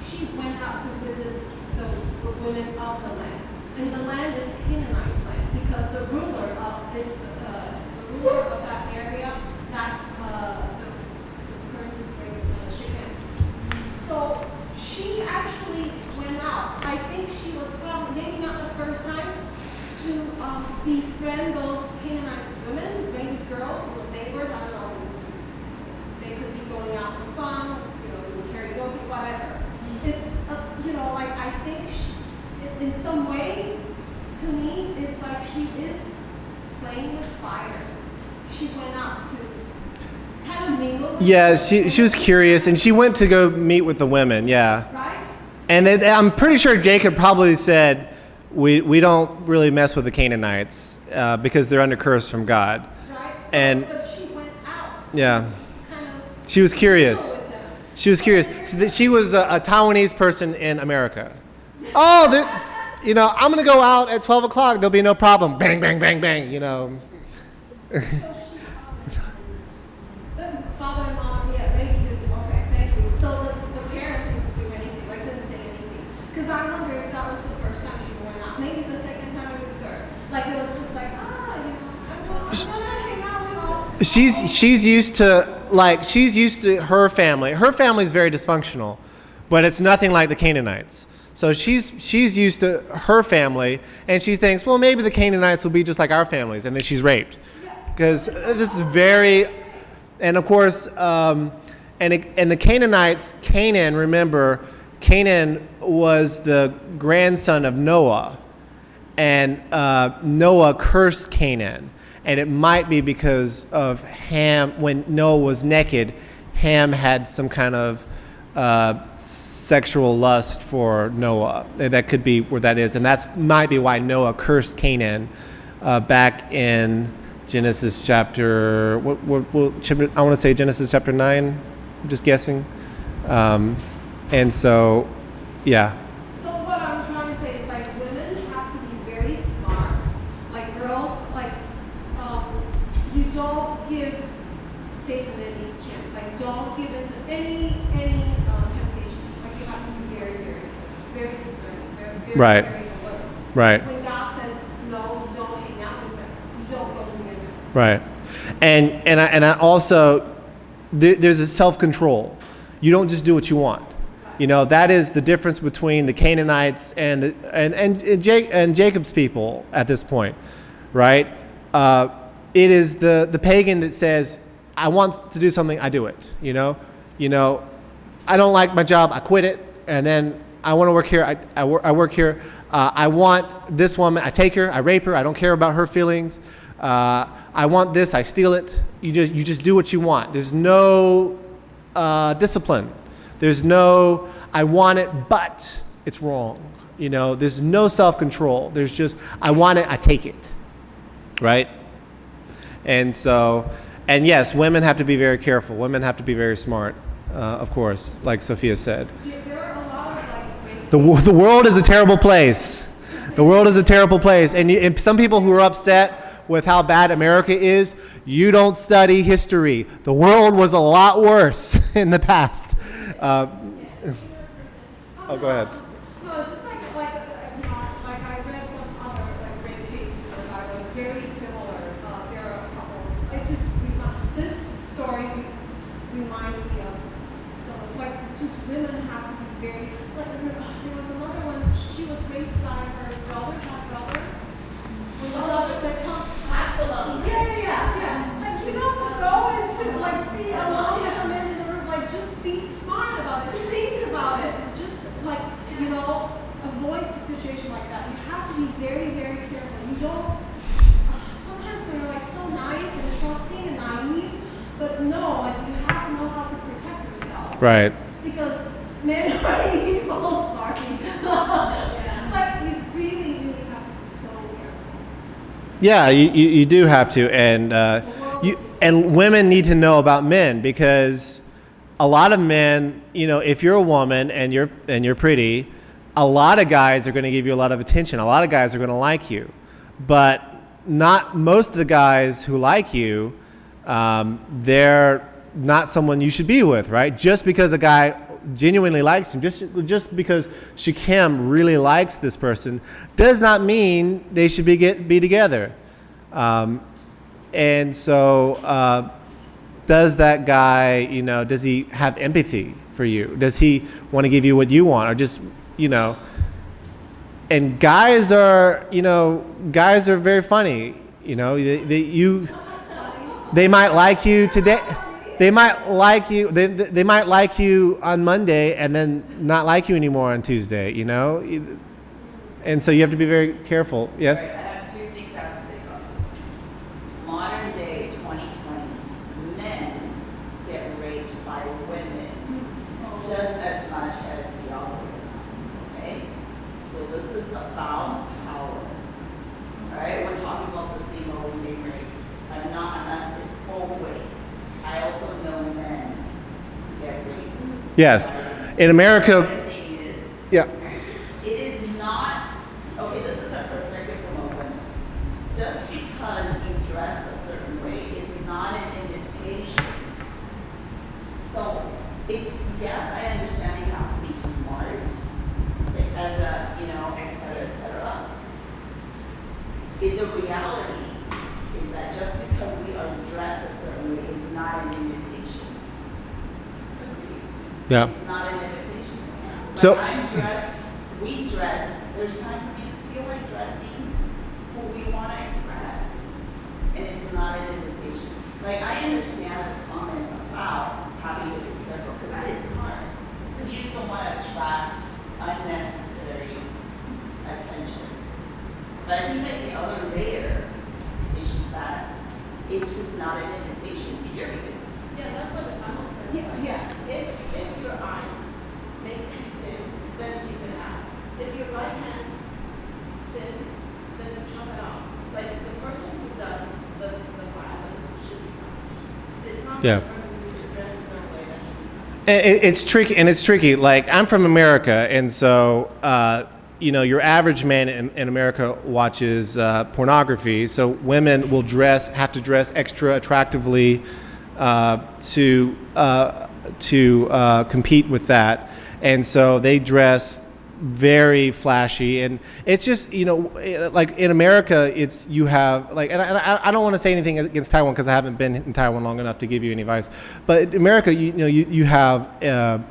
she went out to visit the women of the land. And the land is Canaanite's land, because the ruler of that area, that's the person with Shechem. So she actually went out. I think she was probably, maybe not the first time, to befriend those Canaanite women, maybe girls or neighbors, I don't know. They could be going out for fun, doing karaoke, whatever. It's, I think in some way, to me, it's like she is playing with fire. She went out to kind of mingle. Yeah, she was curious, and she went to go meet with the women, yeah. Right? And I'm pretty sure Jacob probably said, we don't really mess with the Canaanites because they're under curse from God. Right? But she went out. Yeah. Kind of She was curious. with them. She was curious. She was a Taiwanese person in America. Oh, I'm going to go out at 12 o'clock. There'll be no problem. Bang, bang, bang, bang, So the father-in-law, yeah, maybe did, okay, thank you. So the parents didn't do anything, didn't say anything. Because I wonder if that was the first time she went out. Maybe the second time or the third. It was just like, I'm gonna hang out with all. She's used to like she's used to her family. Her family is very dysfunctional, but it's nothing like the Canaanites. So she's used to her family, and she thinks, well, maybe the Canaanites will be just like our families, and then she's raped. Because this is very, and of course, and the Canaanites, Canaan, remember, Canaan was the grandson of Noah, and Noah cursed Canaan. And it might be because of Ham, when Noah was naked, Ham had some kind of sexual lust for Noah. That could be where that is. And that might be why Noah cursed Canaan back in Genesis chapter, I want to say Genesis chapter 9, I'm just guessing. And so, yeah. So what I'm trying to say is like women have to be very smart. Like girls, like you don't give Satan any chance. Like don't give into any temptation. Like you have to be very, very, very discerning, very, Right. very alert. Right. When God says no, you don't hang out with them. You don't go near them. Right. And I also, there's a self-control. You don't just do what you want. You know, that is the difference between the Canaanites and Jacob's people at this point, right? It is the pagan that says, I want to do something, I do it. You know, I don't like my job, I quit it, and then I want to work here, I work here. I want this woman, I take her, I rape her, I don't care about her feelings. I want this, I steal it. You just do what you want. There's no discipline. There's no, I want it, but it's wrong. You know, there's no self-control. There's just, I want it, I take it. Right? And so, and yes, women have to be very careful. Women have to be very smart, of course, like Sophia said. There are a lot of like The world is a terrible place. The world is a terrible place. And some people who are upset with how bad America is, you don't study history. The world was a lot worse in the past. Oh, go ahead. No, it's just like you know, like I read some other like rape cases in the Bible, very similar. There are a couple. It just this story reminds me of so like just women have to be very like there was another one. She was raped by her brother, half brother. When the brother said, "Come, Absalom. yeah." It's like you don't go into like be alone with a man in the room. Like just be smart about it. Think about it. Just like you know, avoid a situation like that. You have to be very, very careful. You don't. Sometimes they're like so nice and trusting and naive, but no, like you have to know how to protect yourself. Right. Because men are evil. Sorry. Like you really, really have to be so careful. Yeah, you do have to, and women need to know about men because a lot of men, you know, if you're a woman and you're pretty, a lot of guys are going to give you a lot of attention. A lot of guys are going to like you, but not most of the guys who like you. They're not someone you should be with, right? Just because a guy genuinely likes him, just because Shechem really likes this person, does not mean they should be together. And so, does that guy, you know, does he have empathy for you? Does he want to give you what you want, or just, you know? And guys are very funny. You know, they might like you today. They might like you. They might like you on Monday and then not like you anymore on Tuesday. You know, and so you have to be very careful. Yes. Right, I have two things I have to say about this. Modern day 2020, men get raped by women just as much as the other women. Okay? So this is about power. Alright? We're talking about the single being raped. I'm not, it's both ways. I also know men get raped. Yes. In America. The thing is, Yeah. it is not, okay, this is a perspective from a woman. Just because you dress a certain way is not an invitation. So, it's, yes, I understand you have to be smart, as a, you know, et cetera, et cetera. The reality is that just because we are dressed a certain way is not an invitation. Yeah. It's not an invitation. So- I'm dressed, we dress, there's times we just feel like dressing who we want to express. And it's not an invitation. Like, I understand the comment about having to be careful, because that is smart. Because you just don't want to attract unnecessary attention. But I think that the other layer is just that it's just not an invitation, period. Yeah, that's what the Bible says. Yeah, like, yeah. If your eyes makes you sin, then take it out. If your right hand sins, then chop it off. Like the person who does the violence should be punished. It's not Yeah. the person who just dresses a certain way that should be punished. It's tricky, and it's tricky. Like, I'm from America, and so your average man in America watches pornography. So women will have to dress extra attractively to compete with that, and so they dress very flashy, and it's just like in America, it's you have like, and I don't want to say anything against Taiwan because I haven't been in Taiwan long enough to give you any advice, but in America, you have a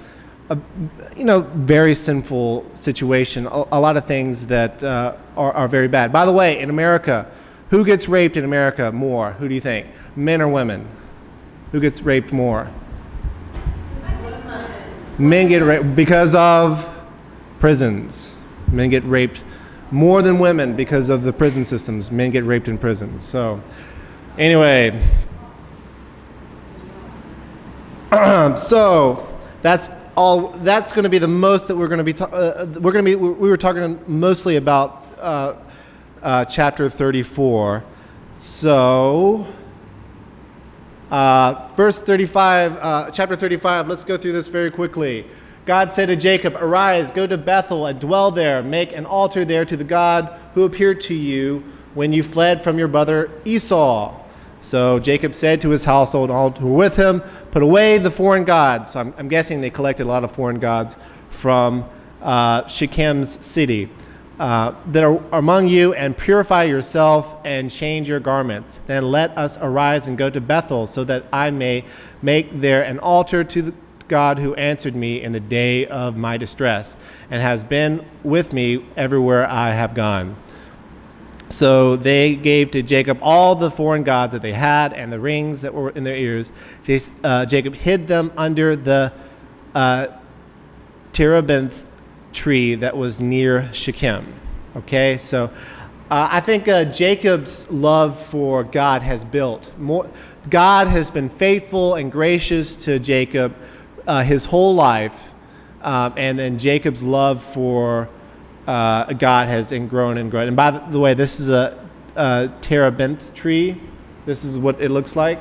very sinful situation, a lot of things that are very bad. By the way, in America, who gets raped in America more? Who do you think? Men or women? Who gets raped more? Men get raped because of prisons. Men get raped more than women because of the prison systems. Men get raped in prisons. So, anyway, so that's all. That's going to be the most that we're going to be. We were talking mostly about chapter 34. So. Verse 35, chapter 35, let's go through this very quickly. God said to Jacob, "Arise, go to Bethel and dwell there. Make an altar there to the God who appeared to you when you fled from your brother Esau." So Jacob said to his household, all who were with him, "Put away the foreign gods." So I'm guessing they collected a lot of foreign gods from Shechem's city. That are among you, and purify yourself and change your garments. Then let us arise and go to Bethel, so that I may make there an altar to the God who answered me in the day of my distress, and has been with me everywhere I have gone. So they gave to Jacob all the foreign gods that they had, and the rings that were in their ears. Jacob hid them under the terebinth tree that was near Shechem. Okay, so I think Jacob's love for God has built more. God has been faithful and gracious to Jacob his whole life, and then Jacob's love for God has grown and grown. And by the way, this is a terebinth tree. This is what it looks like.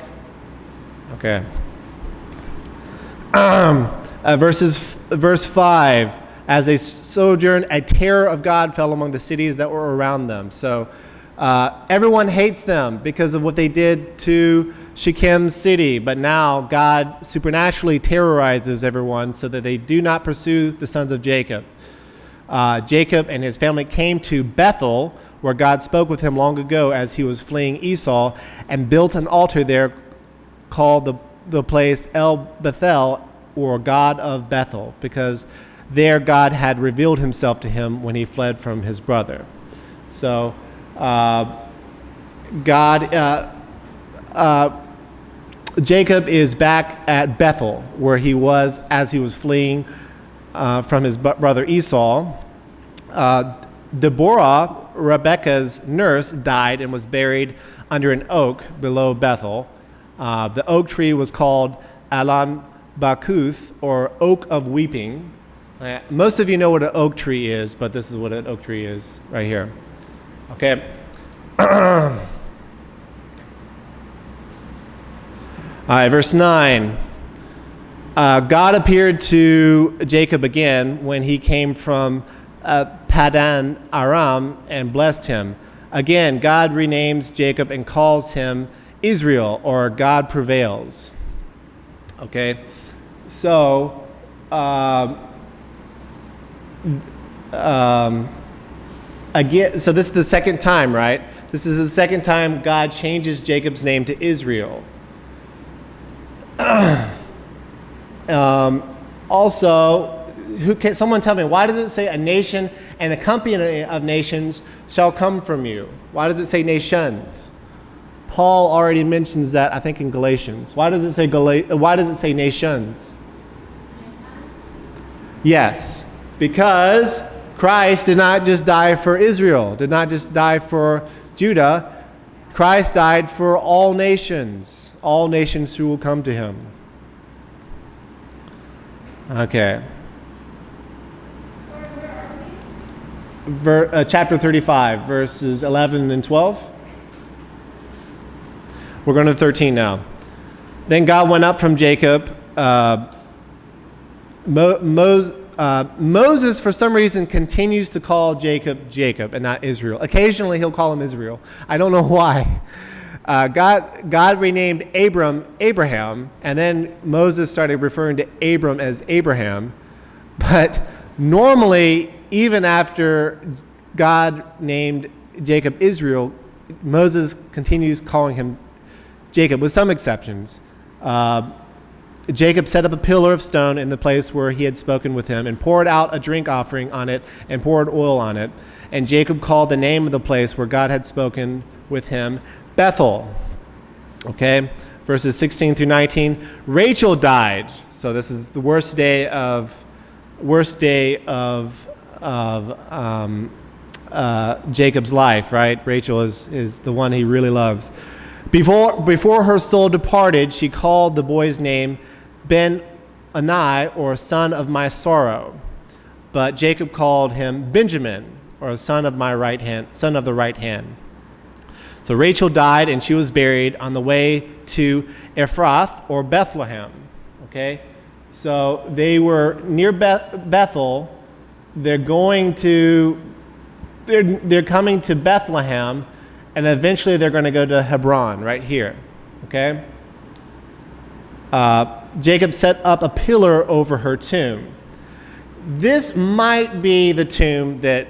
Okay. Verse 5. As they sojourned, a terror of God fell among the cities that were around them. So everyone hates them because of what they did to Shechem's city. But now God supernaturally terrorizes everyone so that they do not pursue the sons of Jacob. Jacob and his family came to Bethel, where God spoke with him long ago as he was fleeing Esau, and built an altar there called the place El Bethel, or God of Bethel, because there God had revealed himself to him when he fled from his brother. So Jacob is back at Bethel, where he was as he was fleeing from his brother Esau. Deborah, Rebekah's nurse, died and was buried under an oak below Bethel. The oak tree was called Alon Bakuth, or Oak of Weeping. Most of you know what an oak tree is, but this is what an oak tree is right here. Okay. All right, verse 9. God appeared to Jacob again when he came from Padan Aram and blessed him. Again, God renames Jacob and calls him Israel, or God prevails. Okay, so again, so this is the second time, right? This is the second time God changes Jacob's name to Israel. Also, someone tell me, why does it say a nation and a company of nations shall come from you? Why does it say nations? Paul already mentions that, I think, in Galatians. Why does it say nations? Yes, because Christ did not just die for Israel, did not just die for Judah. Christ died for all nations who will come to him. Okay. Sorry, where are we? Chapter 35, verses 11 and 12. We're going to 13 now. Then God went up from Jacob. Moses, for some reason, continues to call Jacob Jacob and not Israel. Occasionally, he'll call him Israel. I don't know why. God renamed Abram Abraham, and then Moses started referring to Abram as Abraham. But normally, even after God named Jacob Israel, Moses continues calling him Jacob, with some exceptions. Jacob set up a pillar of stone in the place where he had spoken with him and poured out a drink offering on it and poured oil on it. And Jacob called the name of the place where God had spoken with him Bethel. Okay, verses 16 through 19. Rachel died. So this is the worst day of Jacob's life, right? Rachel is the one he really loves. Before her soul departed, she called the boy's name Ben-Ani, or son of my sorrow. But Jacob called him Benjamin, or son of the right hand. So Rachel died, and she was buried on the way to Ephrath, or Bethlehem. Okay, so they were near Bethel. They're coming to Bethlehem, and eventually they're going to go to Hebron, right here. Okay. Jacob set up a pillar over her tomb. This might be the tomb that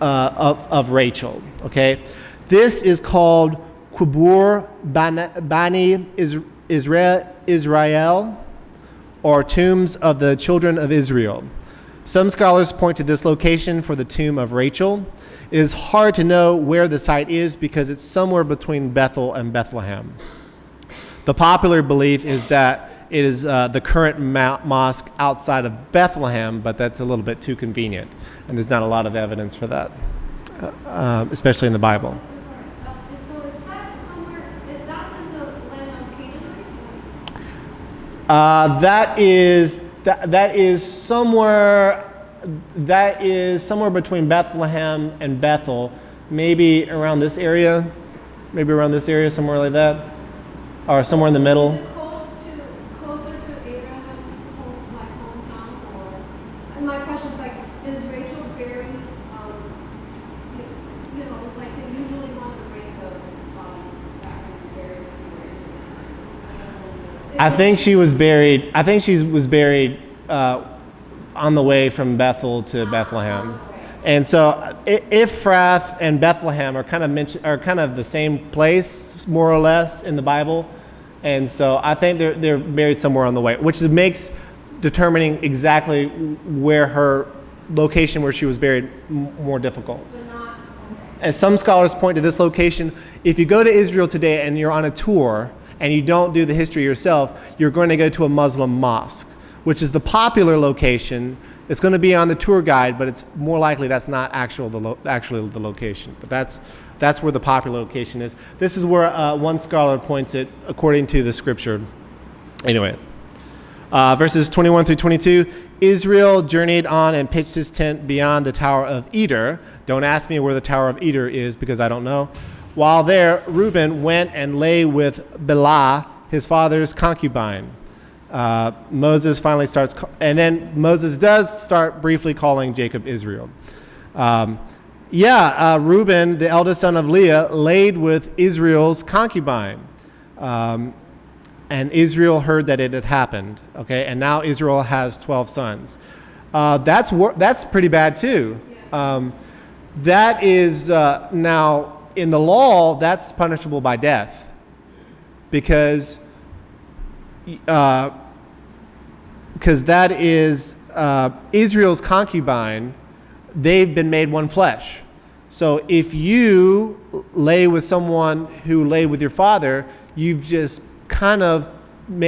of Rachel. Okay, this is called Qubur Bani Israel, or Tombs of the Children of Israel. Some scholars point to this location for the tomb of Rachel. It is hard to know where the site is because it's somewhere between Bethel and Bethlehem. The popular belief is that it is the current mosque outside of Bethlehem, but that's a little bit too convenient, and there's not a lot of evidence for that, especially in the Bible. So is that somewhere, that's in the land of Canaan? That is somewhere between Bethlehem and Bethel, maybe around this area, somewhere like that, or somewhere in the middle. Is it closer to Abraham's hometown, or? And my question is is Rachel buried? Like they usually want to bring the body back and bury it where it is. I think she was buried on the way from Bethel to Bethlehem. And so Ephrath and Bethlehem are kind of the same place, more or less, in the Bible. And so I think they're buried somewhere on the way, which makes determining exactly where her location where she was buried more difficult. And some scholars point to this location. If you go to Israel today and you're on a tour and you don't do the history yourself, you're going to go to a Muslim mosque, which is the popular location. It's going to be on the tour guide, but it's more likely that's not actually the location. But that's where the popular location is. This is where one scholar points it according to the scripture. Anyway, verses 21 through 22, Israel journeyed on and pitched his tent beyond the Tower of Eder. Don't ask me where the Tower of Eder is because I don't know. While there, Reuben went and lay with Bilhah, his father's concubine. Moses finally starts, and then Moses does start briefly calling Jacob Israel. Reuben, the eldest son of Leah, laid with Israel's concubine. And Israel heard that it had happened. Okay, and now Israel has 12 sons. That's pretty bad too. That is now in the law, that's punishable by death, because because that is Israel's concubine. They've been made one flesh. So if you lay with someone who laid with your father, you've just kind of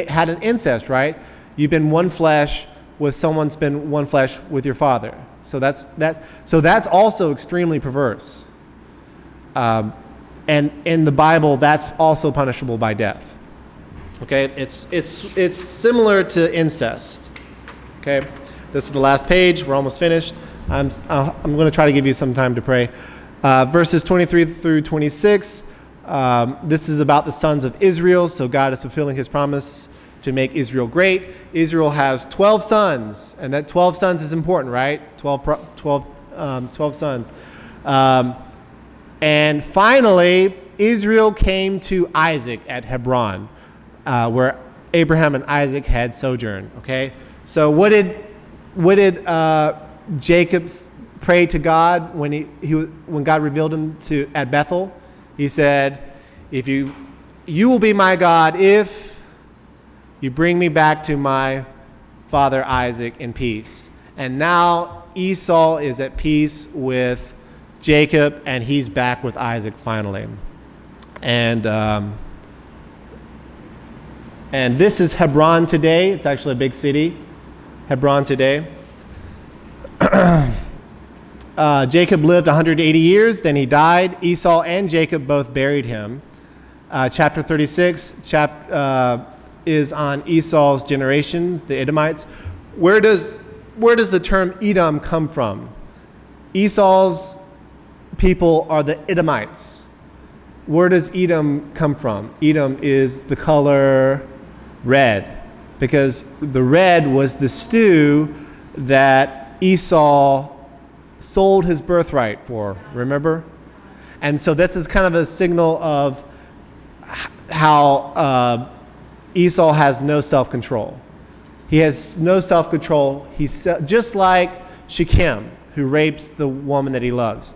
had an incest, right? You've been one flesh with someone's been one flesh with your father. So that's also extremely perverse. And in the Bible, that's also punishable by death. Okay, it's similar to incest. Okay, this is the last page. We're almost finished. I'm going to try to give you some time to pray. Verses 23 through 26. This is about the sons of Israel. So God is fulfilling His promise to make Israel great. Israel has 12 sons, and that 12 sons is important, right? 12 sons. And finally, Israel came to Isaac at Hebron, where Abraham and Isaac had sojourned. Okay, so what did Jacob pray to God when God revealed him at Bethel? He said, "If you will be my God if you bring me back to my father Isaac in peace." And now Esau is at peace with Jacob, and he's back with Isaac finally. And this is Hebron today. It's actually a big city, Hebron today. Jacob lived 180 years, then he died. Esau and Jacob both buried him. Chapter 36 is on Esau's generations, the Edomites. Where does the term Edom come from? Esau's people are the Edomites. Where does Edom come from? Edom is the color red, because the red was the stew that Esau sold his birthright for, remember? And so this is kind of a signal of how Esau has no self-control. He has no self-control. He's just like Shechem, who rapes the woman that he loves.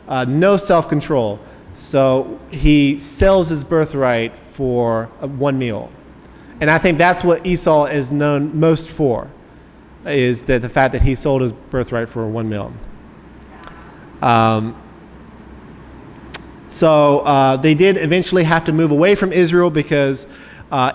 No self-control. So he sells his birthright for one meal. And I think that's what Esau is known most for, is that the fact that he sold his birthright for one meal. So they did eventually have to move away from Israel because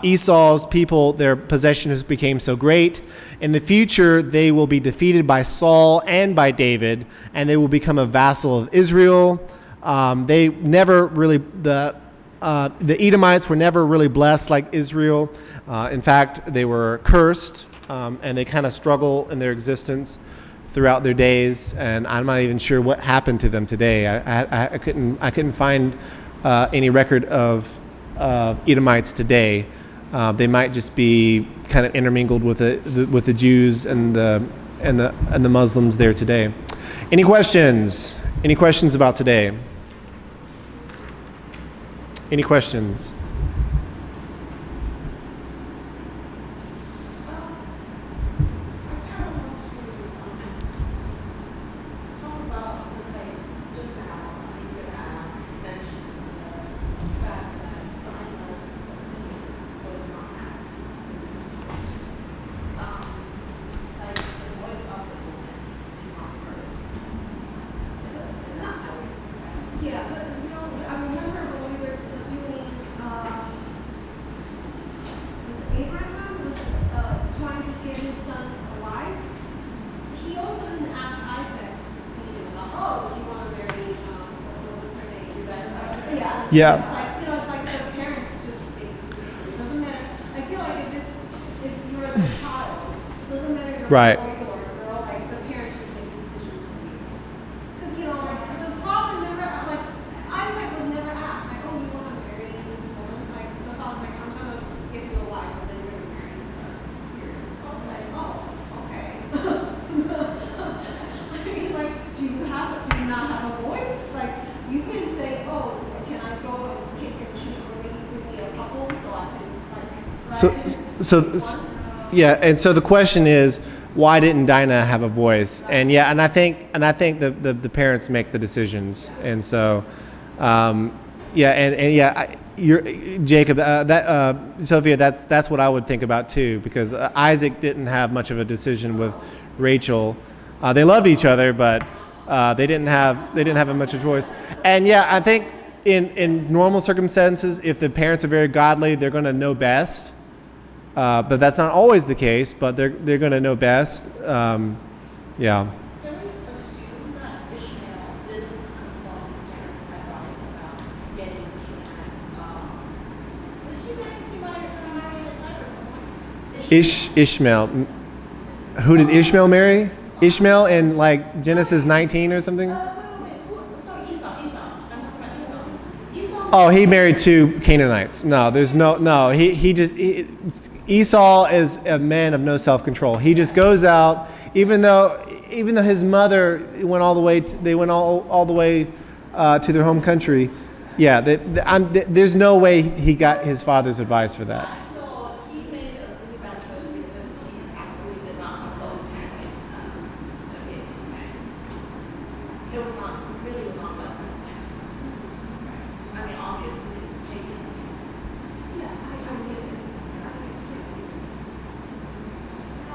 Esau's people, their possessions became so great. In the future, they will be defeated by Saul and by David, and they will become a vassal of Israel. They never really, the Edomites were never really blessed like Israel. In fact, they were cursed, and they kind of struggle in their existence throughout their days, and I'm not even sure what happened to them today. I couldn't find any record of Edomites today. They might just be kind of intermingled with the Jews and the Muslims there today. Any questions? Any questions about today? Any questions? Yeah, but I remember when we were doing, Abraham was trying to get his son alive. He also didn't ask Isaac's opinion about, do you want to marry, what was her name? Rebecca? Yeah. It's like, it's like the parents just make decisions. It doesn't matter. I feel like if you're a child, it doesn't matter if you're Right. a boy or a girl, like the parents just make decisions for you. Because, like, the father never, like, Isaac was never asked, like, you want to marry this woman? Like, the father's like, I'm going to give you a wife, but then you're going to marry her. Like, okay. I mean, like, do you not have a voice? Like, you can say, can I go and pick and choose for me with me a couple so I can, like, Yeah, and so the question is, why didn't Dinah have a voice? And I think the parents make the decisions, and so, you're Jacob. Sophia. That's what I would think about too, because Isaac didn't have much of a decision with Rachel. They loved each other, but they didn't have much of a choice. And yeah, I think in normal circumstances, if the parents are very godly, they're going to know best. But that's not always the case. But they're going to know best. Yeah. Can we assume that Ishmael didn't consult his parents' advice about getting Canaanite? Did he marry a type or someone? Ishmael. Who did Ishmael marry? Ishmael in like Genesis 19 or something? Wait. Sorry, Esau. I'm talking about Esau. Oh, he married 2 Canaanites. No, there's no. Esau is a man of no self-control. He just goes out, even though his mother went all the way. They went all the way to their home country. Yeah, there's no way he got his father's advice for that. So he made a really bad choice because he absolutely did not consult his parents' opinion. It was not blessed by his parents. Right. I mean, obviously it's pagan. Yeah, I get it.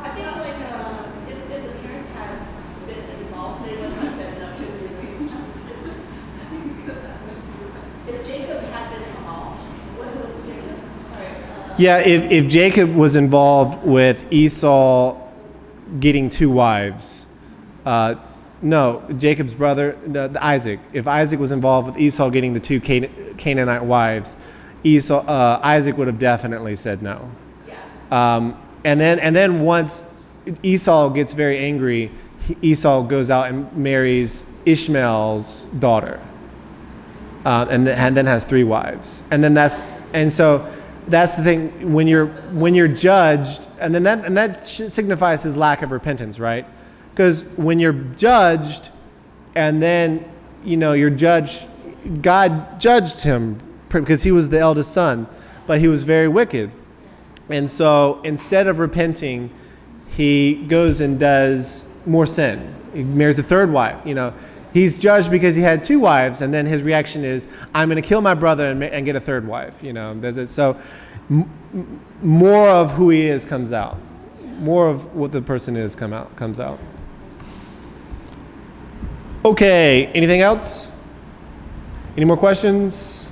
I think like if the parents had been involved, they would have said no to the agreement. If Jacob had been involved, what was Jacob? Sorry. Yeah, if Jacob was involved with Esau getting 2 wives, no, Jacob's brother, Isaac. If Isaac was involved with Esau getting the 2 Canaanite wives, Isaac would have definitely said no. Yeah. And then once Esau gets very angry, Esau goes out and marries Ishmael's daughter, and then has 3 wives. So that's the thing, when you're judged, and that signifies his lack of repentance, right? Because when you're judged, and then you're judged, God judged him because he was the eldest son, but he was very wicked. And so instead of repenting, he goes and does more sin. He marries a 3rd wife. He's judged because he had 2 wives, and then his reaction is, I'm going to kill my brother and get a 3rd wife. So more of who he is comes out. More of what the person is comes out. Okay, anything else? Any more questions?